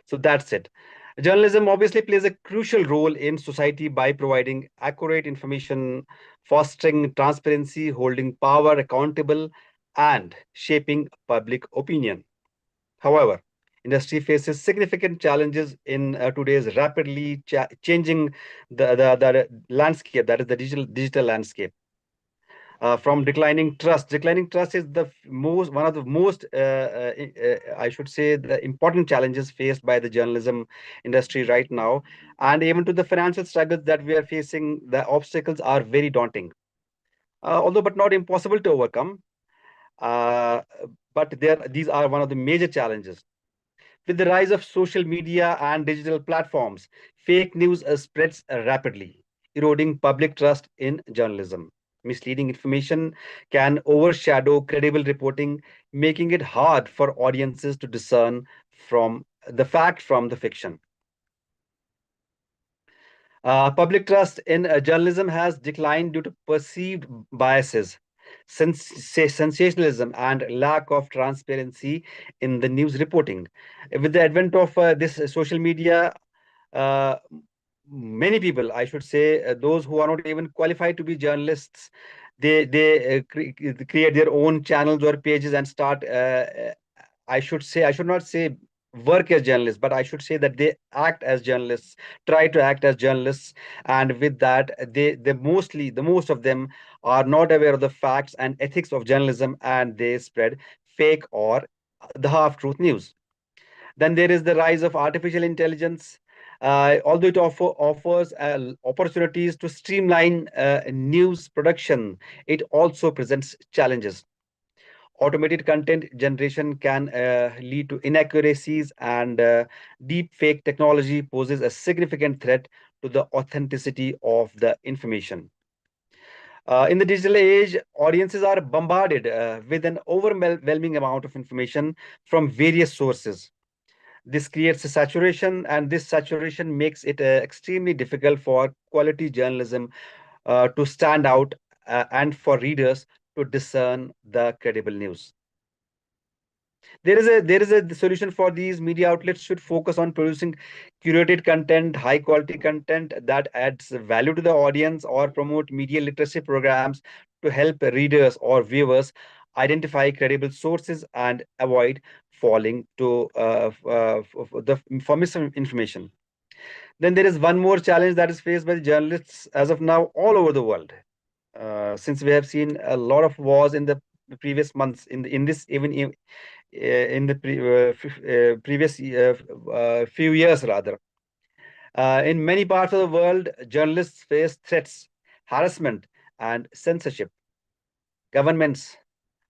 So that's it. Journalism obviously plays a crucial role in society by providing accurate information, fostering transparency, holding power accountable, and shaping public opinion. However, industry faces significant challenges in today's rapidly changing the landscape, that is the digital landscape. From declining trust. Declining trust is one of the most, I should say, the important challenges faced by the journalism industry right now, and even to the financial struggles that we are facing. The obstacles are very daunting, although but not impossible to overcome. Uh, but these are one of the major challenges. With the rise of social media and digital platforms, fake news spreads rapidly, eroding public trust in journalism. Misleading information can overshadow credible reporting, making it hard for audiences to discern from the fact from the fiction. Public trust in journalism has declined due to perceived biases, sensationalism, and lack of transparency in the news reporting. With the advent of this social media, uh, many people, I should say, those who are not even qualified to be journalists, they create their own channels or pages and start. I should not say work as journalists, but I should say that they act as journalists, try to act as journalists, and with that, the most of them are not aware of the facts and ethics of journalism, and they spread fake or the half-truth news. Then there is the rise of artificial intelligence. Although it offers opportunities to streamline news production, it also presents challenges. Automated content generation can lead to inaccuracies, and deep fake technology poses a significant threat to the authenticity of the information. In the digital age, audiences are bombarded with an overwhelming amount of information from various sources. This creates a saturation, and this saturation makes it extremely difficult for quality journalism to stand out and for readers to discern the credible news. There is a solution for these media outlets should focus on producing curated content, high quality content that adds value to the audience, or promote media literacy programs to help readers or viewers identify credible sources and avoid falling to for misinformation. Then there is one more challenge that is faced by the journalists as of now all over the world. Since we have seen a lot of wars in the previous months, in this even in the previous few years rather. In many parts of the world, journalists face threats, harassment, and censorship. Governments,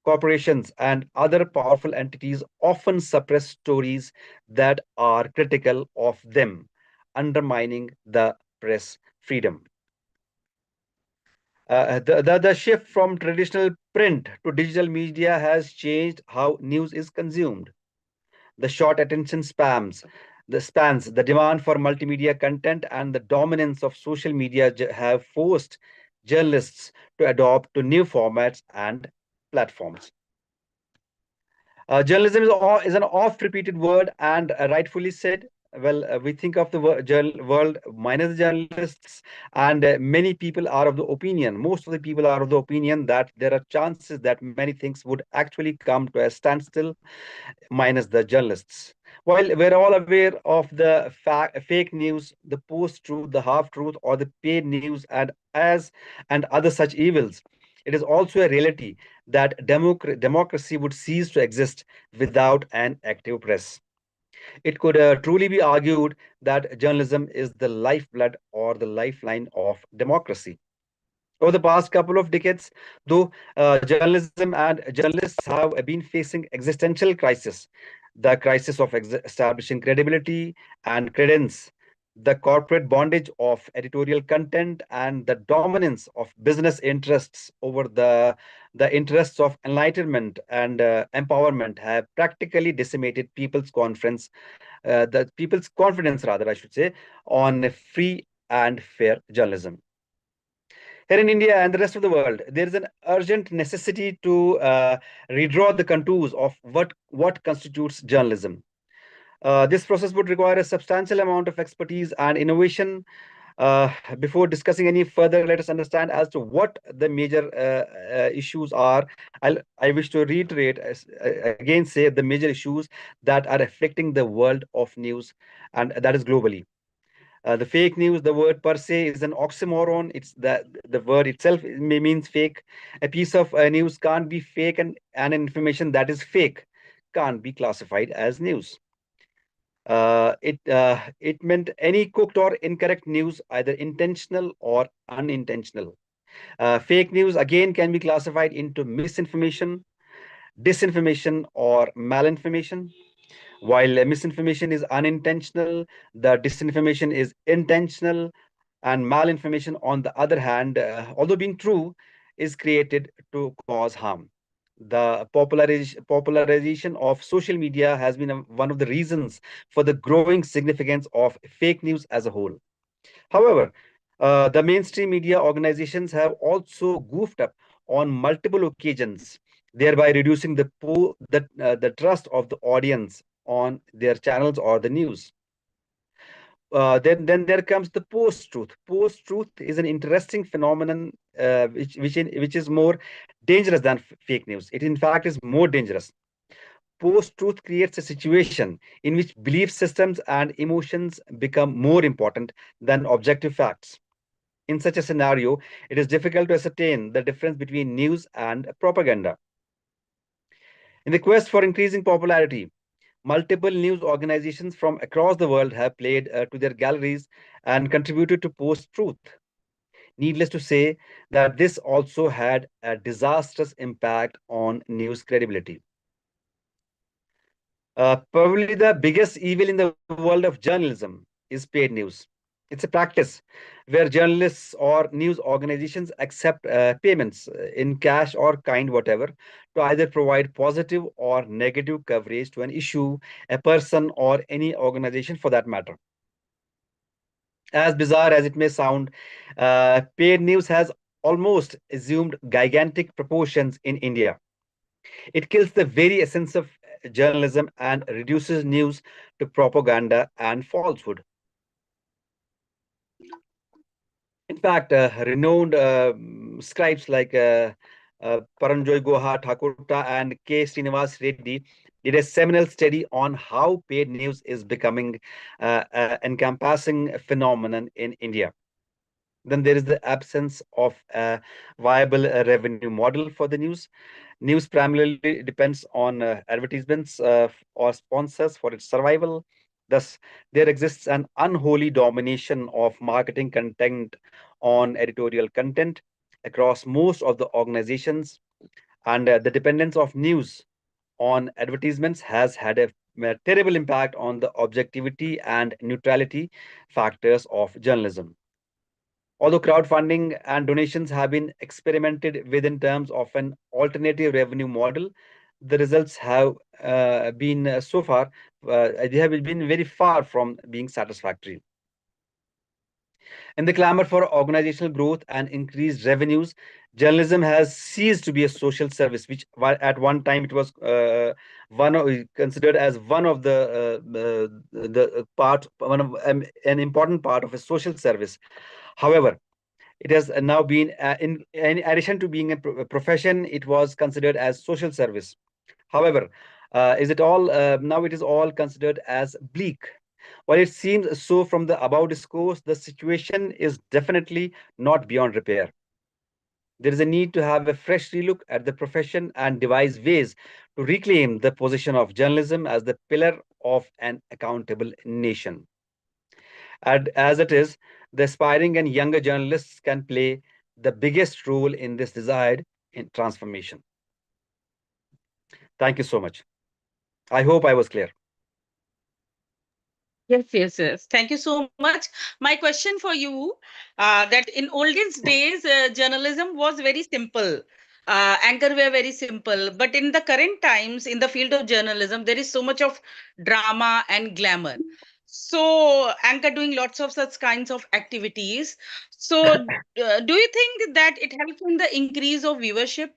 corporations, and other powerful entities often suppress stories that are critical of them, undermining the press freedom. The shift from traditional print to digital media has changed how news is consumed. The short attention spans, the demand for multimedia content and the dominance of social media have forced journalists to adopt to new formats and platforms. Journalism is an oft-repeated word, and rightfully said. Well, we think of the world minus the journalists, and many people are of the opinion, most of the people are of the opinion that there are chances that many things would actually come to a standstill minus the journalists. While we're all aware of the fake news, the post-truth, the half-truth, or the paid news, and other such evils, it is also a reality that democracy would cease to exist without an active press. It could truly be argued that journalism is the lifeblood or the lifeline of democracy. Over the past couple of decades, though, journalism and journalists have been facing existential crisis, the crisis of establishing credibility and credence, the corporate bondage of editorial content, and the dominance of business interests over the interests of enlightenment and empowerment have practically decimated people's confidence, rather, I should say, on free and fair journalism. Here in India and the rest of the world, there is an urgent necessity to redraw the contours of what constitutes journalism. This process would require a substantial amount of expertise and innovation. Before discussing any further, let us understand as to what the major issues are. I wish to reiterate, again say the major issues that are affecting the world of news, and that is globally. The fake news, the word per se is an oxymoron. It's the word itself means fake. A piece of news can't be fake, and information that is fake can't be classified as news. It meant any cooked or incorrect news, either intentional or unintentional. Fake news again can be classified into misinformation, disinformation, or malinformation. While misinformation is unintentional, the disinformation is intentional, and malinformation, on the other hand, although being true, is created to cause harm. The popularization of social media has been one of the reasons for the growing significance of fake news as a whole. However, the mainstream media organizations have also goofed up on multiple occasions, thereby reducing the trust of the audience on their channels or the news. Then there comes the post-truth. Post-truth is an interesting phenomenon, which is more dangerous than fake news. It in fact is more dangerous. Post-truth creates a situation in which belief systems and emotions become more important than objective facts. In such a scenario, it is difficult to ascertain the difference between news and propaganda. In the quest for increasing popularity, multiple news organizations from across the world have played to their galleries and contributed to post-truth. Needless to say that this also had a disastrous impact on news credibility. Probably the biggest evil in the world of journalism is paid news. It's a practice where journalists or news organizations accept payments in cash or kind, whatever, to either provide positive or negative coverage to an issue, a person, or any organization for that matter. As bizarre as it may sound, paid news has almost assumed gigantic proportions in India. It kills the very essence of journalism and reduces news to propaganda and falsehood. In fact, renowned scribes like Paranjoy Guha Thakurta and K. Srinivas Reddy did a seminal study on how paid news is becoming an encompassing phenomenon in India. Then there is the absence of a viable revenue model for the news. News primarily depends on advertisements or sponsors for its survival. Thus, there exists an unholy domination of marketing content on editorial content across most of the organizations, and the dependence of news on advertisements has had a terrible impact on the objectivity and neutrality factors of journalism. Although crowdfunding and donations have been experimented with in terms of an alternative revenue model, the results have been so far, they have been very far from being satisfactory. In the clamor for organizational growth and increased revenues, journalism has ceased to be a social service, which at one time it was considered as one of the part, an important part of a social service. However, it has now been, in addition to being a profession, it was considered as social service. However, is it all now? It is all considered as bleak. While it seems so from the above discourse, the situation is definitely not beyond repair. There is a need to have a fresh relook at the profession and devise ways to reclaim the position of journalism as the pillar of an accountable nation. And as it is, the aspiring and younger journalists can play the biggest role in this desired transformation. Thank you so much. I hope I was clear. Yes. Thank you so much. My question for you, that in oldest days, journalism was very simple. Anchor were very simple. But in the current times, in the field of journalism, there is so much of drama and glamour. So anchor doing lots of such kinds of activities. So do you think that it helps in the increase of viewership?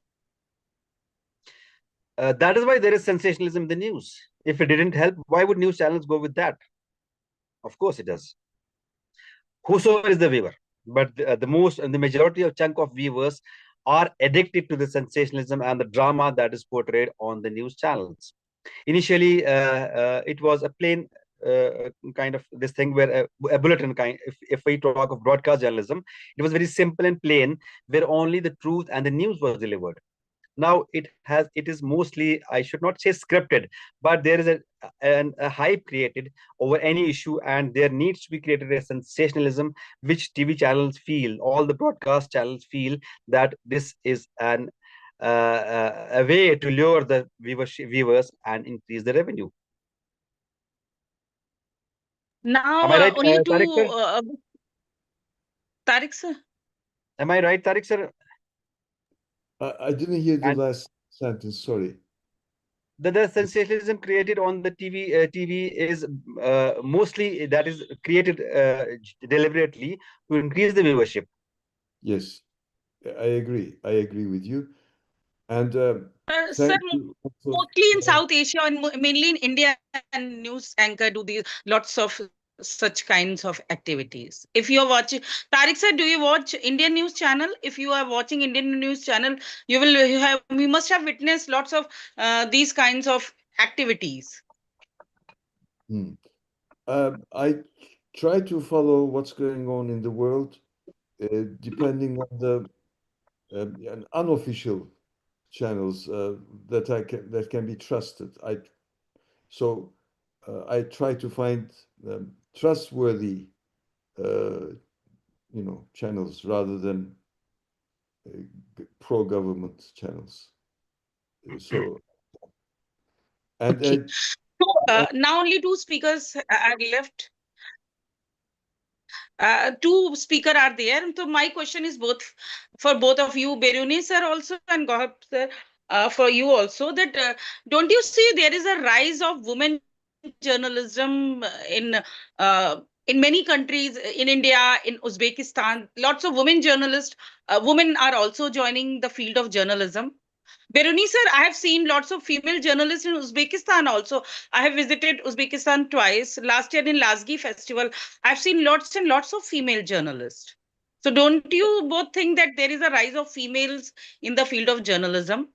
That is why there is sensationalism in the news. If it didn't help, why would news channels go with that? Of course it does. Whosoever is the viewer, but the majority of chunk of viewers are addicted to the sensationalism and the drama that is portrayed on the news channels. Initially, it was a plain kind of this thing where a bulletin kind. If we talk of broadcast journalism, it was very simple and plain, where only the truth and the news was delivered. Now it is mostly, I should not say scripted, but there is a hype created over any issue, and there needs to be created a sensationalism which TV channels feel, all the broadcast channels feel that this is a way to lure the viewers and increase the revenue. Now, am I right, only Tariq sir? Tariq sir? Am I right, Tariq sir? I didn't hear the last sentence, sorry. The sensationalism created on the TV is mostly that is created deliberately to increase the viewership. Yes, I agree with you. And Sir, mostly in South Asia and mainly in India, and news anchor do these lots of such kinds of activities. If you are watching, Tariq sir, do you watch Indian news channel? If you are watching Indian news channel, you must have witnessed lots of these kinds of activities. I try to follow what's going on in the world, depending on the unofficial channels that can be trusted. I try to find trustworthy, channels rather than pro-government channels. So, and Okay. So now only two speakers are left. Two speakers are there. So my question is for both of you, Beruni sir also and Gohab sir, for you also, that don't you see there is a rise of women journalism in many countries, in India, in Uzbekistan, lots of women journalists, women are also joining the field of journalism. Beruni sir, I have seen lots of female journalists in Uzbekistan also. I have visited Uzbekistan twice. Last year in Lazgi festival, I've seen lots and lots of female journalists. So don't you both think that there is a rise of females in the field of journalism?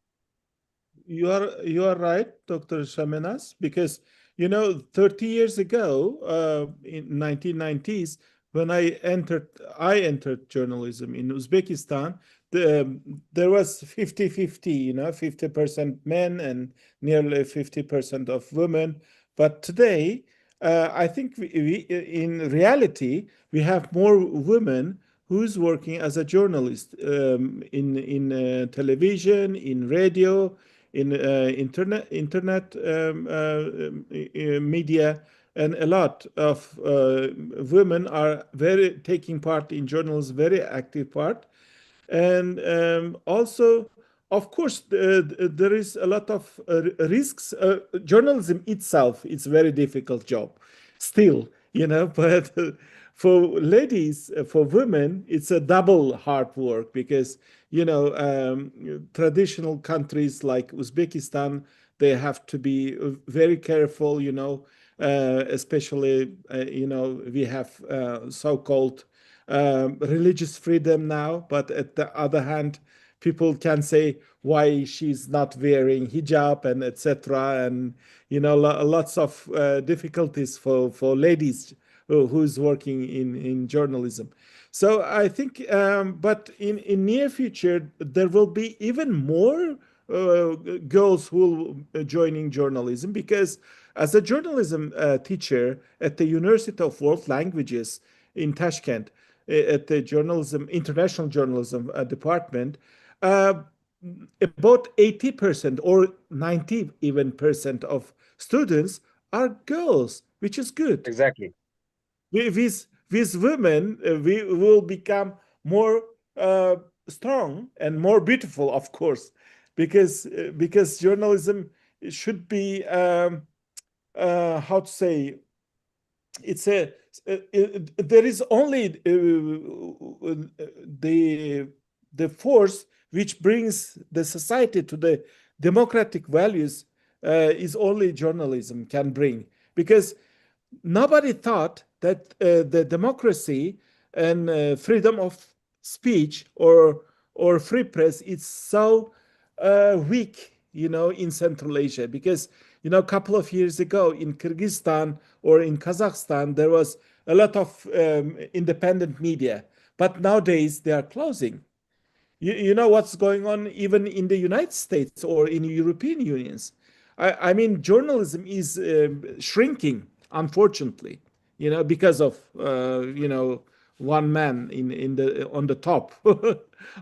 You are right, Dr. Shamanas, because 30 years ago, in 1990s, when I entered journalism in Uzbekistan, there was 50-50, 50% men and nearly 50% of women. But today, I think in reality, we have more women who's working as a journalist in television, in radio, in internet media, and a lot of women are taking part in journalism, very active part. And also of course, there is a lot of risks. Journalism itself is a very difficult job, still, but for ladies, for women, it's a double hard work because, traditional countries like Uzbekistan, they have to be very careful, especially, we have so-called religious freedom now, but at the other hand, people can say why she's not wearing hijab and etc. And lots of difficulties for ladies who's working in journalism. So I think, but in near future there will be even more girls who will joining journalism, because as a journalism teacher at the University of World Languages in Tashkent, at the international journalism department, about 80% or 90 even percent of students are girls, which is good. Exactly. With women, we will become more strong and more beautiful, of course, because journalism should be how to say, it's there is only the force which brings the society to the democratic values is only journalism can bring, because nobody thought that the democracy and freedom of speech or free press is so weak, in Central Asia, because a couple of years ago in Kyrgyzstan or in Kazakhstan there was a lot of independent media, but nowadays they are closing. You know what's going on even in the United States or in European unions. I mean, journalism is shrinking, unfortunately, because of one man on the top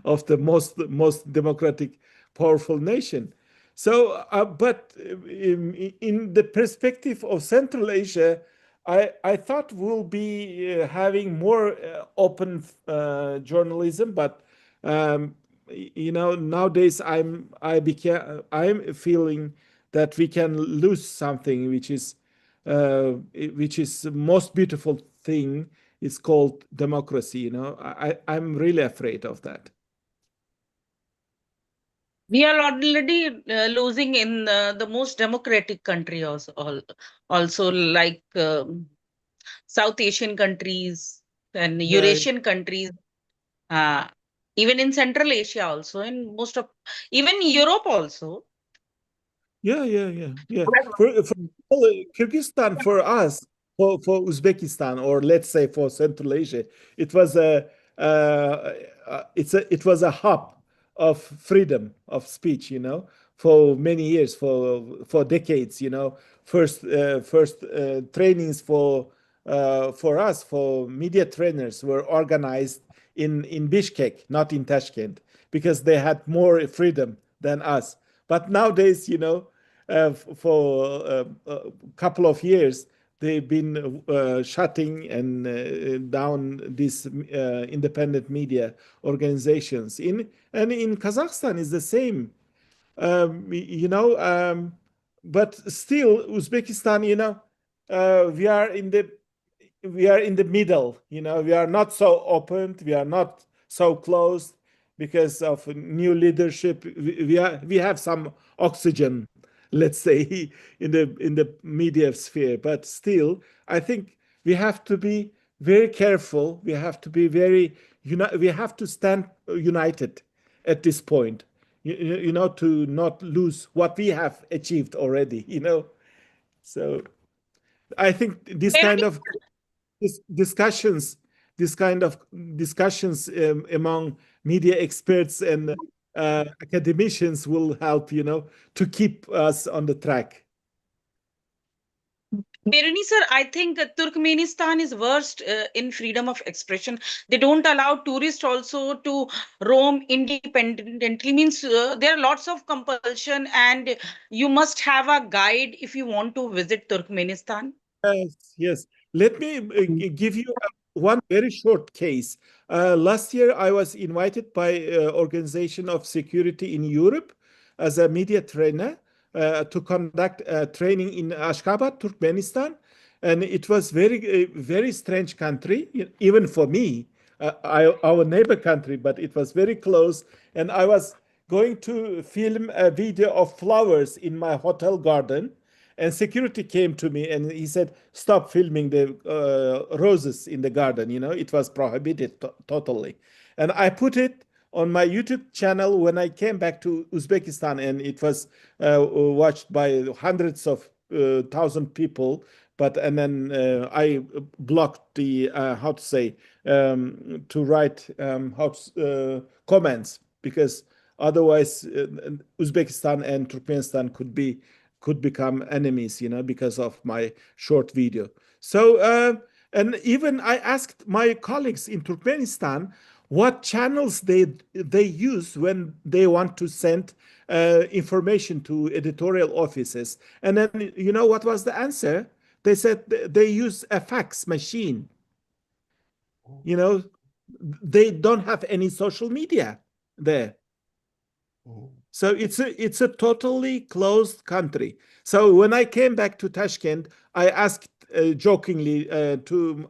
of the most democratic, powerful nation. So, but in the perspective of Central Asia, I thought we'll be having more open journalism, but nowadays I'm feeling that we can lose something which is the most beautiful thing is called democracy. I'm really afraid of that. We are already losing in the most democratic country also like South Asian countries and Eurasian countries, even in Central Asia also, in most of, even Europe also. Yeah. For Kyrgyzstan, for us, for Uzbekistan, or let's say for Central Asia, it was it was a hub of freedom of speech, for many years, for decades, First trainings for us, for media trainers, were organized in Bishkek, not in Tashkent, because they had more freedom than us. But nowadays, for a couple of years, they've been shutting and down these independent media organizations. And in Kazakhstan is the same. But still, Uzbekistan, we are in the middle. We are not so open. We are not so closed because of new leadership. We have some oxygen, let's say, in the media sphere. But still, I think we have to be very careful. We have to be we have to stand united at this point. To not lose what we have achieved already, So I think this kind of discussions among media experts and academicians will help, to keep us on the track. Beruni sir, I think Turkmenistan is worst in freedom of expression. They don't allow tourists also to roam independently. Means there are lots of compulsion, and you must have a guide if you want to visit Turkmenistan. Yes. Let me give you one very short case. Last year, I was invited by Organization of Security in Europe as a media trainer to conduct training in Ashgabat, Turkmenistan, and it was very strange country, even for me, our neighbor country, but it was very close. And I was going to film a video of flowers in my hotel garden, and security came to me and he said, "Stop filming the roses in the garden." It was prohibited totally. And I put it on my YouTube channel when I came back to Uzbekistan, and it was watched by hundreds of thousand people. And then I blocked the how to say to write comments, because otherwise Uzbekistan and Turkmenistan could become enemies, because of my short video. So and even I asked my colleagues in Turkmenistan what channels they use when they want to send information to editorial offices. And then what was the answer? They said they use a fax machine. They don't have any social media there. So it's a totally closed country. So when I came back to Tashkent, I asked jokingly to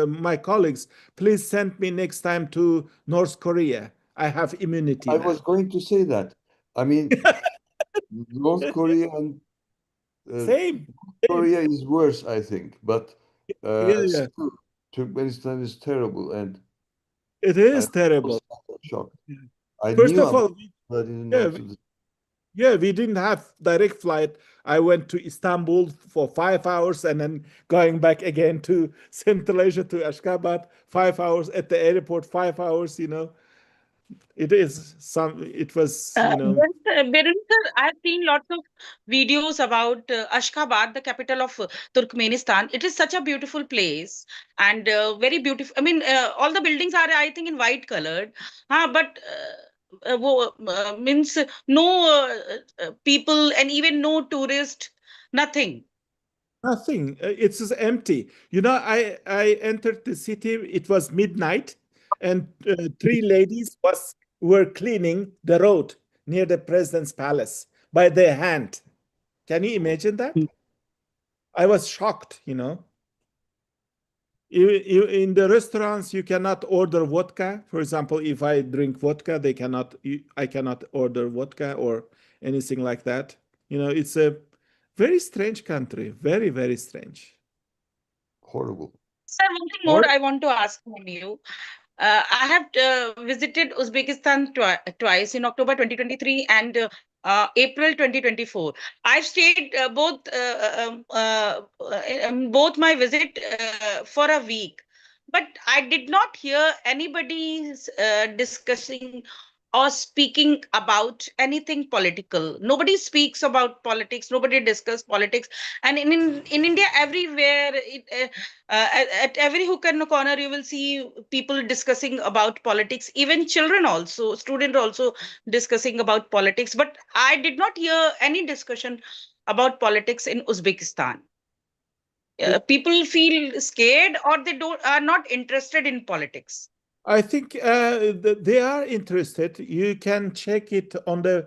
my colleagues, "Please send me next time to North Korea. I have immunity I now." was going to say that. I mean, North Korea and Same. Korea is worse, I think, but Yeah. still, Turkmenistan is terrible, and It is I'm terrible. shocked. I First knew of about all, it, but I didn't yeah, know to the yeah, we didn't have direct flight. I went to Istanbul for 5 hours and then going back again to Central Asia to Ashgabat, 5 hours at the airport, 5 hours. It was, Yes, Birender, I've seen lots of videos about Ashgabat, the capital of Turkmenistan. It is such a beautiful place and very beautiful. I mean, all the buildings are, I think, in white colored. But means no people and even no tourist, nothing. nothing. It's just empty. I entered the city. It was midnight, and three ladies were cleaning the road near the president's palace by their hand. Can you imagine that? I was shocked. In the restaurants, you cannot order vodka. For example, if I drink vodka, I cannot order vodka or anything like that. It's a very strange country. Very, very strange. horrible. Sir, one thing more I want to ask from you. I have visited Uzbekistan twice in October 2023 and April 2024. I've stayed both my visit for a week, but I did not hear anybody discussing or speaking about anything political. Nobody speaks about politics. Nobody discusses politics. And in India, everywhere, at every hook and corner, you will see people discussing about politics. Even children also, students also discussing about politics. But I did not hear any discussion about politics in Uzbekistan. People feel scared or they are not interested in politics. I think they are interested. You can check it on the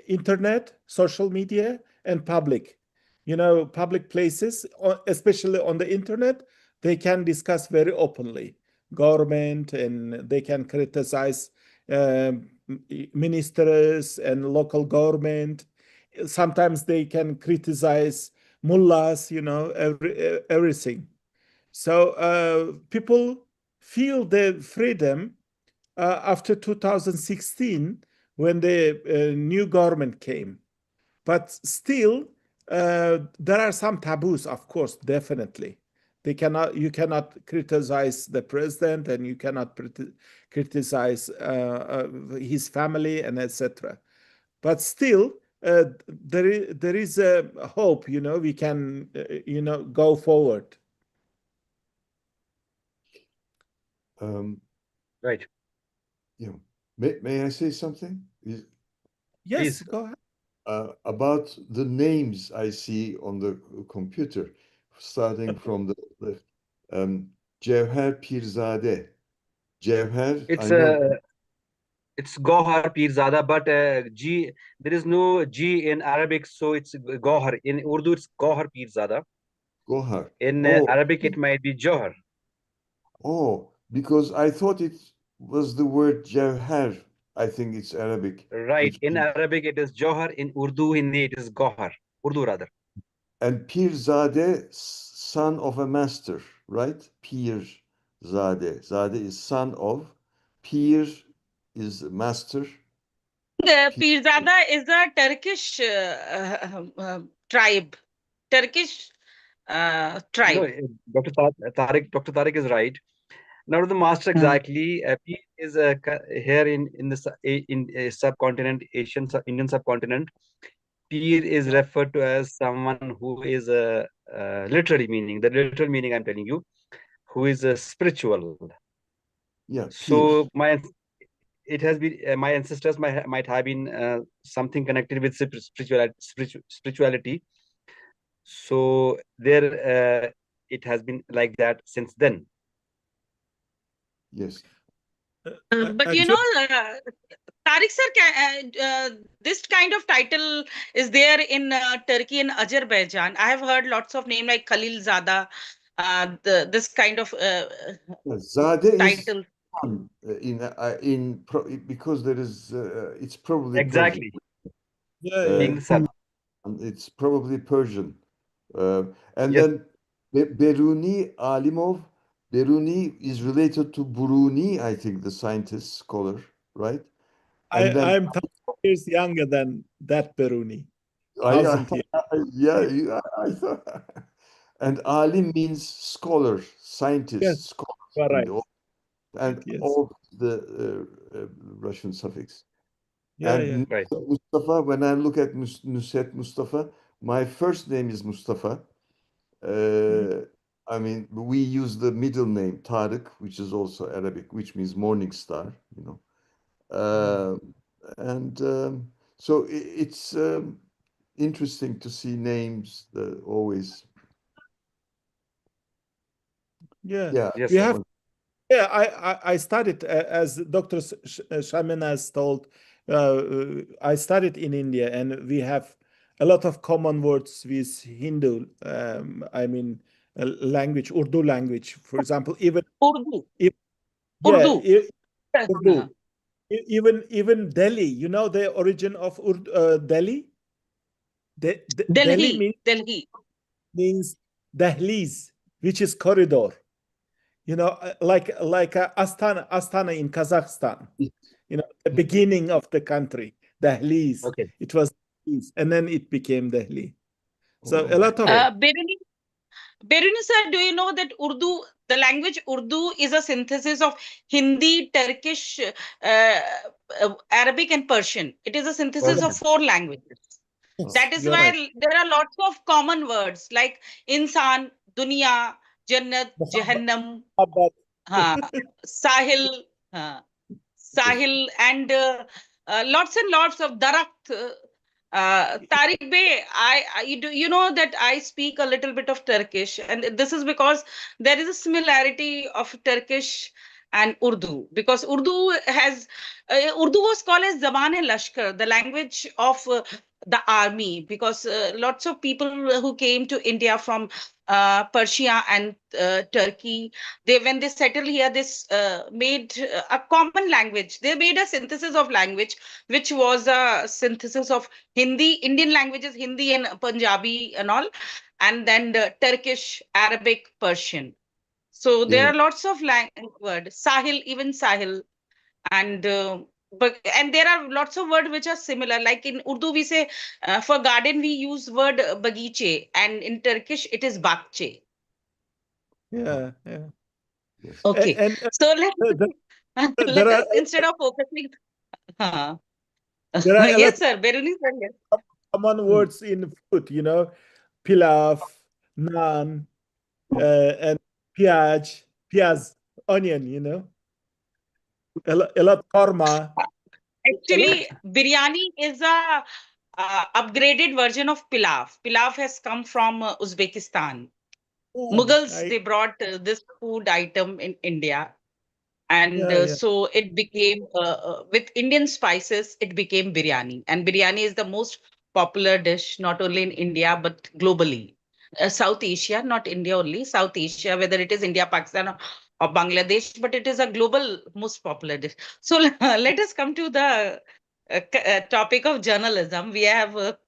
internet, social media, and public. Public places, especially on the internet, they can discuss very openly government, and they can criticize ministers and local government. Sometimes they can criticize mullahs, everything. So people feel the freedom after 2016 when the new government came. But still, there are some taboos, of course, definitely. You cannot criticize the president, and you cannot criticize his family, and etc. But still, there is a hope. We can, go forward. Right. Yeah. May I say something? Yes, Please. go ahead. About the names I see on the computer, starting from the left. Cevher Pirzade. Cevher, It's I know. it's Gohar Pirzada, but G, there is no G in Arabic, so it's Gohar. In Urdu, it's Gohar Pirzada. Gohar. In Oh, Arabic, it might be Johar. oh, because I thought it was the word Cevher. I think it's Arabic. Right. Which In Arabic, it is Johar. In Urdu, Hindi, it is Gohar. Urdu, rather. and Pirzade, son of a master, right? Pirzade. Zade is son of. Pir is master. The Pir, Pirzada is a Turkish tribe. Turkish No, tribe. Dr. Tariq is right. Now the master exactly. P is here in the subcontinent, Indian subcontinent. Peer is referred to as someone who is literary meaning. The literal meaning I'm telling you, who is spiritual. yeah, So Pir. it has been my ancestors might have been something connected with spirituality. So there it has been like that since then. Yes. But you Actually, know, Tariq sir, this kind of title is there in Turkey and Azerbaijan. I have heard lots of names like Khalil Zada, this kind of Zade is title. son because there is it's probably Persian. Exactly. yeah, Being son. It's probably Persian. And Yes. then Beruni Alimov. Beruni is related to Buruni, I think, the scientist, scholar, right? And then I'm 10 years younger than that Beruni. I, 1000 years. I thought. And alim means scholar, Yes, scientist, scholar, you are right. and Yes. all the Russian suffix. Yeah, And yeah. Right. Mustafa, when I look at Nusret Mustafa, my first name is Mustafa. I mean, we use the middle name Tariq, which is also Arabic, which means morning star, you know. And so it's interesting to see names that always, Yeah. yeah. Yes, We sir. have, yeah, I studied, as Dr. Shaman has told, I studied in India, and we have a lot of common words with Hindu, I mean, language, Urdu language, for example, even, Urdu. yeah, Urdu. Urdu. Even Delhi, you know the origin of Delhi? Delhi Delhi. means dahliz, which is corridor. You know, like Astana in Kazakhstan. You know, the beginning of the country, dahliz. Okay. It was dahliz, and then it became Delhi. So a Oh. lot of Beruni sir, do you know that Urdu, the language Urdu is a synthesis of Hindi, Turkish, Arabic and Persian. It is a synthesis of 4 languages. That is you're why right. there are lots of common words like insan, dunya, jannat, jahannam, sahil, sahil, and lots and lots of darakt. Tariq Bey, you know that I speak a little bit of Turkish, and this is because there is a similarity of Turkish and Urdu, because Urdu was called as Zaman-e-Lashkar, the language of the army, because lots of people who came to India from Persia and Turkey, when they settled here, this made a common language. They made a synthesis of language, which was a synthesis of Hindi, Indian languages, Hindi and Punjabi and all, and then the Turkish, Arabic, Persian. So there are lots of words, Sahil, even Sahil, and there are lots of words which are similar. Like in Urdu, we say for garden we use word bagiche, and in Turkish it is bakche. Yeah. Yes. Okay, And so let are us instead of focusing. there are a lot Yes, sir. Beruni sir, yes. common words in food, you know, pilaf, naan, and piyaz, onion, you know, a lot korma. Actually, biryani is a upgraded version of pilaf. Pilaf has come from Uzbekistan. Mughals, they brought this food item in India. And so it became, with Indian spices, it became biryani. And biryani is the most popular dish, not only in India, but globally. South Asia, not India only, South Asia, whether it is India, Pakistan, or Bangladesh, but it is a global most popular dish. So let us come to the topic of journalism. We have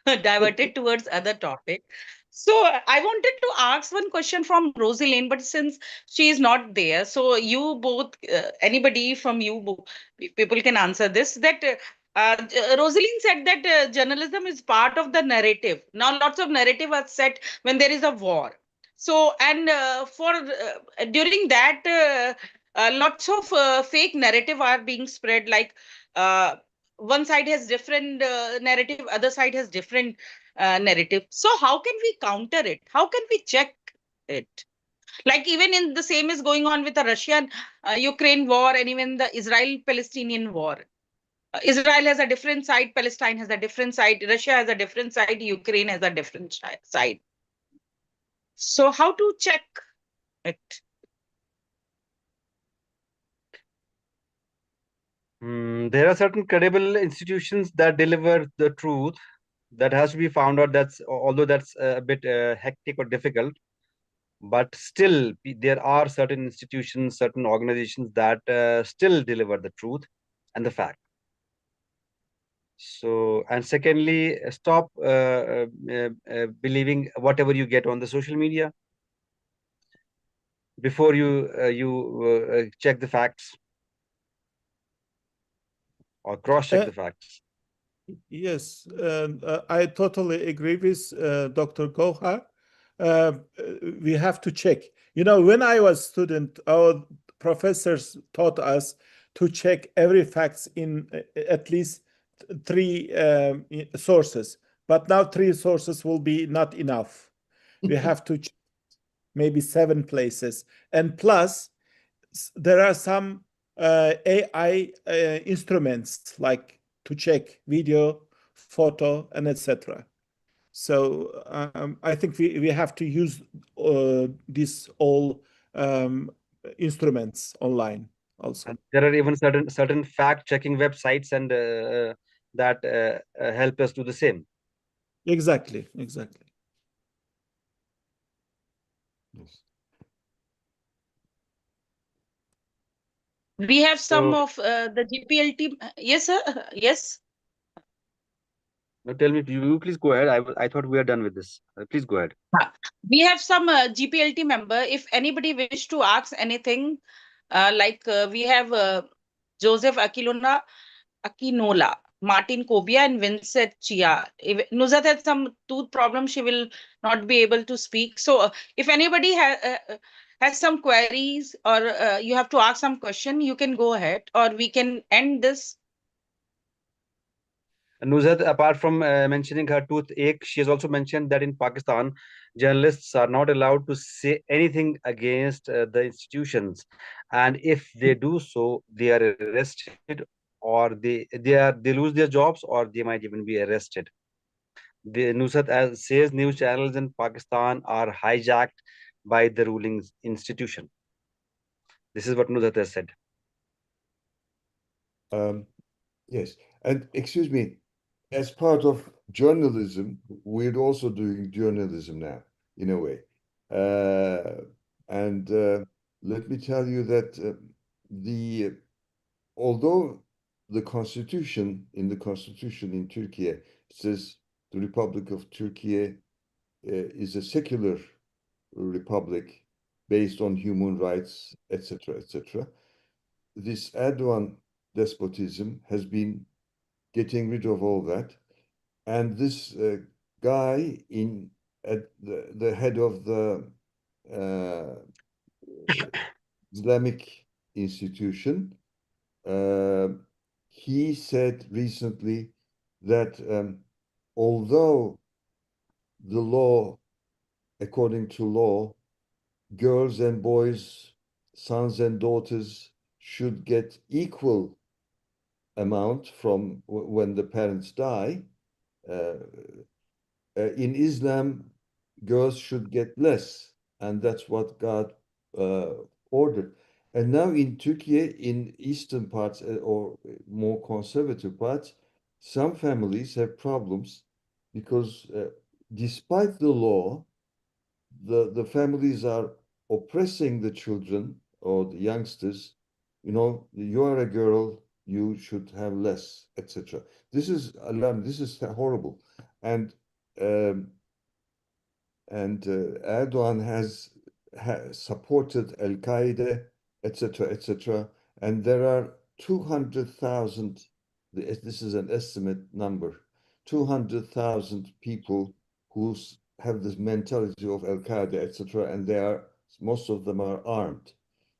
diverted towards other topic. So I wanted to ask one question from Rosie Lane, but since she is not there, so you both, anybody from you, people can answer this. That Rosaline said that journalism is part of the narrative. Now, lots of narrative are set when there is a war. So, and for during that, lots of fake narrative are being spread. Like one side has different narrative, other side has different narrative. So how can we counter it? How can we check it? Like even in the same is going on with the Russian Ukraine war, and even the Israel Palestinian war. Israel has a different side, Palestine has a different side, Russia has a different side, Ukraine has a different side. So how to check it? There are certain credible institutions that deliver the truth that has to be found out. That's although that's a bit hectic or difficult, but still there are certain institutions, certain organizations that still deliver the truth and the fact. So, and secondly, stop believing whatever you get on the social media before you check the facts or cross-check the facts. Yes, I totally agree with Dr. Gohar. We have to check. You know, when I was student, our professors taught us to check every facts in at least 3 sources. But now 3 sources will be not enough. We have to check maybe 7 places. And plus, there are some AI instruments like to check video, photo, and etc. So I think we have to use these all instruments online also. And there are even certain fact-checking websites and that help us do the same. Exactly. Yes. We have some So, of the GPLT. Yes, sir. Yes. no, tell me, you please go ahead. I thought we are done with this. Please go ahead. We have some GPLT member. If anybody wish to ask anything, we have Joseph Akinola, Martin Kobia, and Vincent Chia. If Nuzat had some tooth problem, she will not be able to speak. So if anybody has some queries, or you have to ask some question, you can go ahead, or we can end this. Nuzhat, apart from mentioning her toothache, she has also mentioned that in Pakistan, journalists are not allowed to say anything against the institutions, and if they do so, they are arrested, or they lose their jobs, or they might even be arrested. Nusrat says news channels in Pakistan are hijacked by the ruling institution. This is what Nusrat has said. Yes, and excuse me, as part of journalism, we're also doing journalism now, in a way. And let me tell you that although the constitution in Turkey says the Republic of Turkey is a secular republic based on human rights, etc., etc., this Erdogan despotism has been getting rid of all that. And this guy at the head of the Islamic institution, he said recently that although the law, according to law, girls and boys, sons and daughters should get equal amount from when the parents die. In Islam, girls should get less, and that's what God ordered. And now in Turkey, in eastern parts or more conservative parts, some families have problems because despite the law, the families are oppressing the children or the youngsters. You know, you are a girl, you should have less, etc. This is alarm. This is horrible, and um, Erdogan has supported Al Qaeda, etc., etc. And there are 200,000. This is an estimate number. 200,000 people who have this mentality of Al Qaeda, etc., and most of them are armed.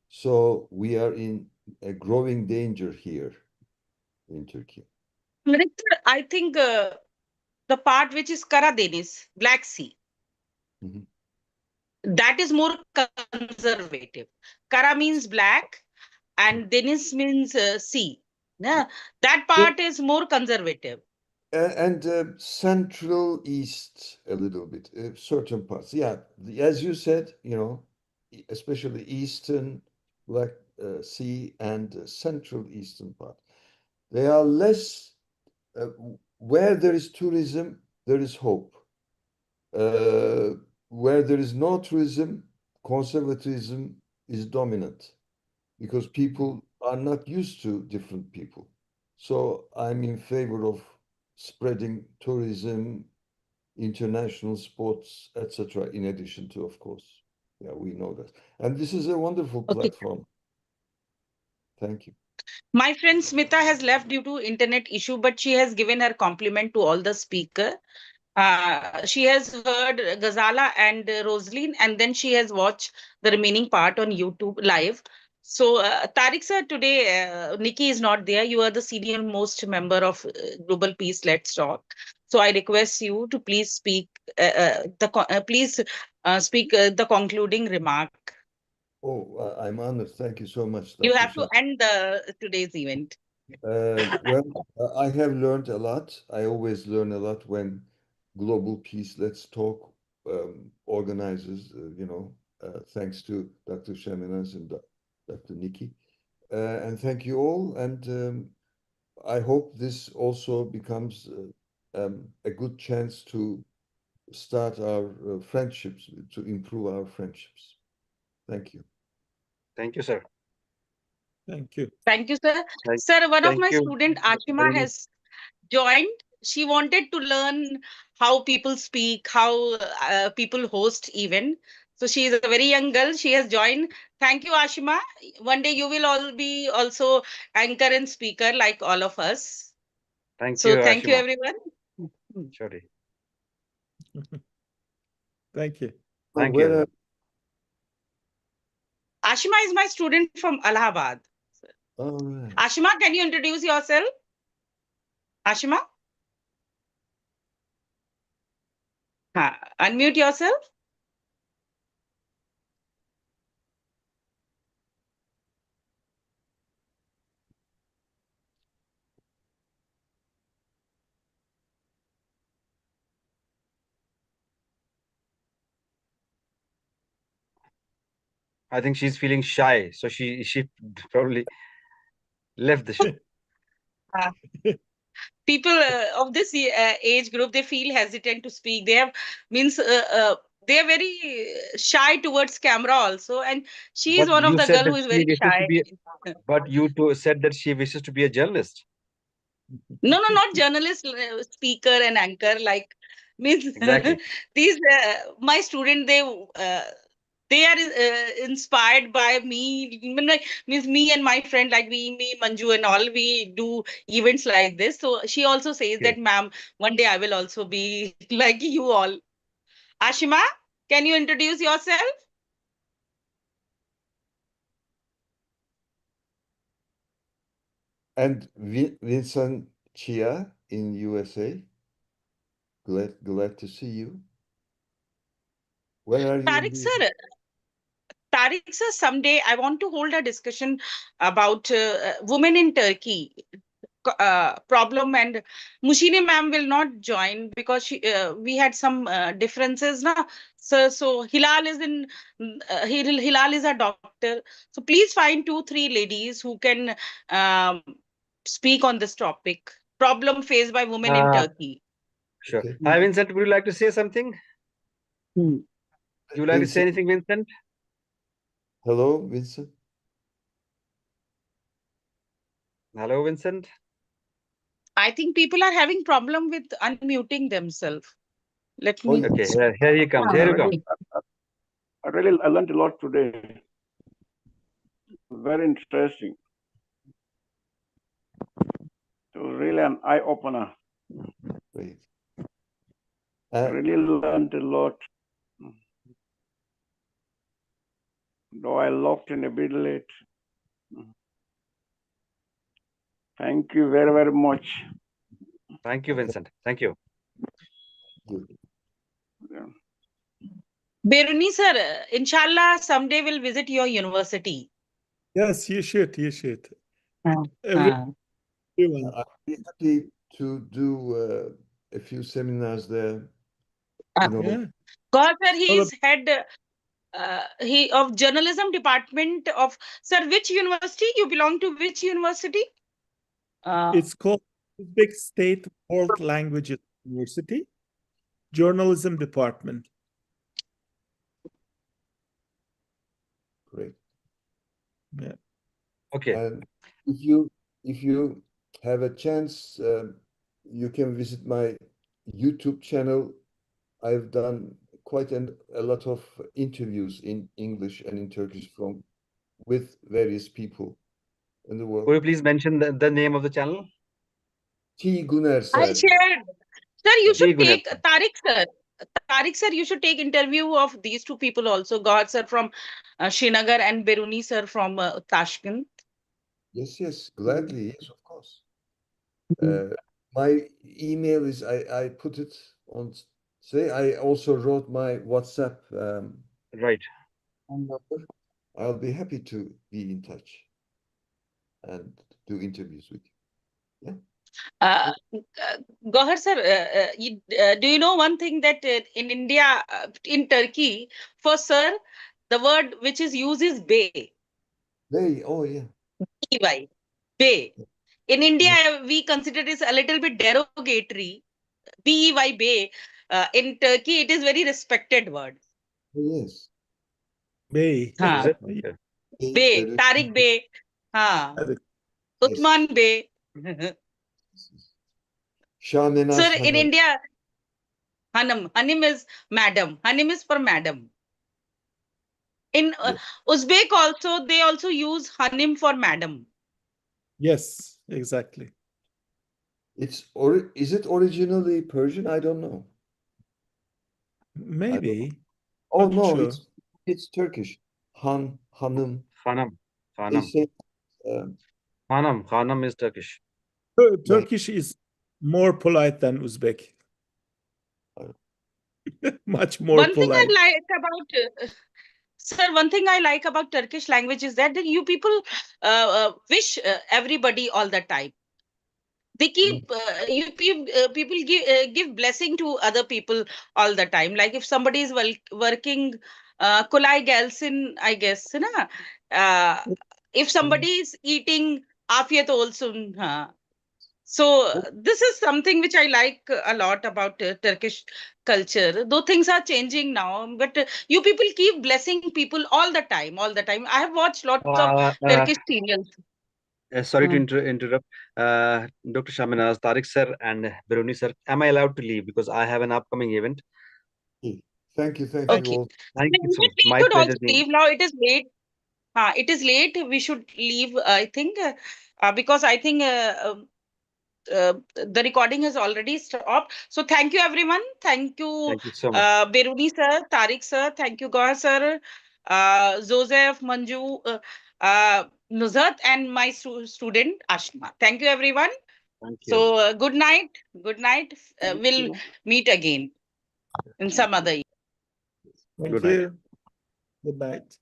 So we are in a growing danger here in Turkey. I think the part which is Karadeniz, Black Sea, Mhm. that is more conservative. Kara means black and Deniz means sea. Yeah, that part is more conservative. And Central East a little bit, certain parts. Yeah, as you said, you know, especially Eastern Black Sea and Central Eastern part. They are less, uh, where there is tourism, there is hope. Where there is no tourism, conservatism is dominant because people are not used to different people. So I'm in favor of spreading tourism, international sports, etc. In addition to, of course, yeah, we know that. And this is a wonderful Okay. platform. Thank you. My friend Smita has left due to internet issue, but she has given her compliment to all the speaker. She has heard Ghazala and Rosaline, and then she has watched the remaining part on YouTube live. So, Tariq sir, today Nikki is not there. You are the senior most member of Global Peace Let's Talk. So, I request you to please speak speak the concluding remark. Oh, I'm honored. Thank you so much, You Dr. have to Shan. end today's event. Well, I have learned a lot. I always learn a lot when Global Peace Let's Talk organizes, thanks to Dr. Sheminas and Dr. Nikki. And thank you all. And I hope this also becomes a good chance to start our friendships, to improve our friendships. Thank you. Thank you, sir. Thank you. Thank you, sir. Thank, Sir, one of thank my you student, Ashima, very much. has joined. She wanted to learn how people speak, how people host event. So she is a very young girl. She has joined. Thank you, Ashima. One day you will all be also anchor and speaker like all of us. Thank So you, thank you, Ashima. everyone. Surely. Thank you. Thank you, Where everyone. Ashima is my student from Allahabad. all right. Ashima, can you introduce yourself? Ashima? Unmute yourself. I think she's feeling shy, so she probably left the show. People of this age group, they feel hesitant to speak. They have means they are very shy towards camera also, and she is But one of you the said girl that who is she very wishes to shy. be. But you too said that she wishes to be a journalist. No, not journalist, speaker and anchor. Like means Exactly. these my student, they are inspired by me. Means me and my friend, like me, Manju, and all. We do events like this. So she also says Okay. that, ma'am, one day I will also be like you all. Ashima, can you introduce yourself? And Vincent Chia in USA. Glad to see you. Where are you? Tariq sir, someday I want to hold a discussion about women in Turkey. problem, and Mushini ma'am will not join because we had some differences na. So Hilal is Hilal is a doctor, so please find 2-3 ladies who can speak on this topic, problem faced by women in Turkey. Sure. Okay. Hi, Vincent. Would you like to say something? Hmm. You would like to say Vincent. anything, Vincent? Hello, Vincent. Hello, Vincent. I think people are having problem with unmuting themselves. Let me. Okay, here he comes. Here you go. I learned a lot today. Very interesting. It was really an eye opener. Great. Really learned a lot. Though I logged in a bit late. Thank you very, very much. Thank you, Vincent. Thank you. Yeah. Beruni sir, inshallah, someday we'll visit your university. Yes, you should. You should. Uh, Everyone. I'd be happy to do a few seminars there. You know, Yeah. God, sir, he Well, is head of journalism department of, sir, which university? You belong to which university? It's called Uzbek State World Languages University, Journalism Department. great. Yeah. Okay. And if you have a chance, you can visit my YouTube channel. I've done quite a lot of interviews in English and in Turkish with various people in the world. Could you please mention the name of the channel? T. Guner I sir. shared. Sir, you T. should Guner take sir. Tariq sir. Tariq sir, you should take interview of these two people also. God sir from Srinagar and Beruni sir from Tashkent. Yes, gladly, yes, of course. My email is I put it on. Say I also wrote my WhatsApp Right. phone number. I'll be happy to be in touch and do interviews with you. Gohar sir, do you know one thing that in India, in Turkey, for sir, the word which is used is bay. Oh yeah. B-Y, bay. In India, we consider it a little bit derogatory. B-E-Y, bay. In Turkey, it is very respected word. Yes. Bey. Huh. Is it? Okay. Bay, Tariq Bay. Huh. Uthman Bay. Shahmenaz Sir, in Hanım. India, Hanım. Hanım is madam. Hanım is for madam. In Yes. Uzbek also, they also use Hanim for madam. Yes, exactly. Is it originally Persian? I don't know. Maybe. Oh Not no, sure. it's Turkish. Hanım. Hanım. They Hanım. say Hanım. Hanım is Turkish. Turkish is more polite than Uzbek. Much more One thing polite. I like about sir, one thing I like about Turkish language is that you people wish everybody all the time. They keep people give blessing to other people all the time. Like if somebody is working, kolay gelsin, I guess, na? If somebody is eating, afiyat olsun. So this is something which I like a lot about Turkish culture. Though things are changing now, but you people keep blessing people all the time, all the time. I have watched lots of Turkish serials. Sorry to interrupt. Dr. Shahmenaz, Tariq sir and Beruni sir, am I allowed to leave because I have an upcoming event? Thank you Okay. all. Thank you so much. We My should also pleasure being. leave now. It is late. It is late. We should leave, I think, because I think the recording has already stopped. So thank you, everyone. Thank you, Thank you so much. Beruni sir, Tariq sir. Thank you, Gohar sir, Joseph, Manju, Nuzhat, and my student, Ashma. Thank you, everyone. Thank you. So good night. Good night. We'll you. meet again in some other. Thank Good night. you. Good night.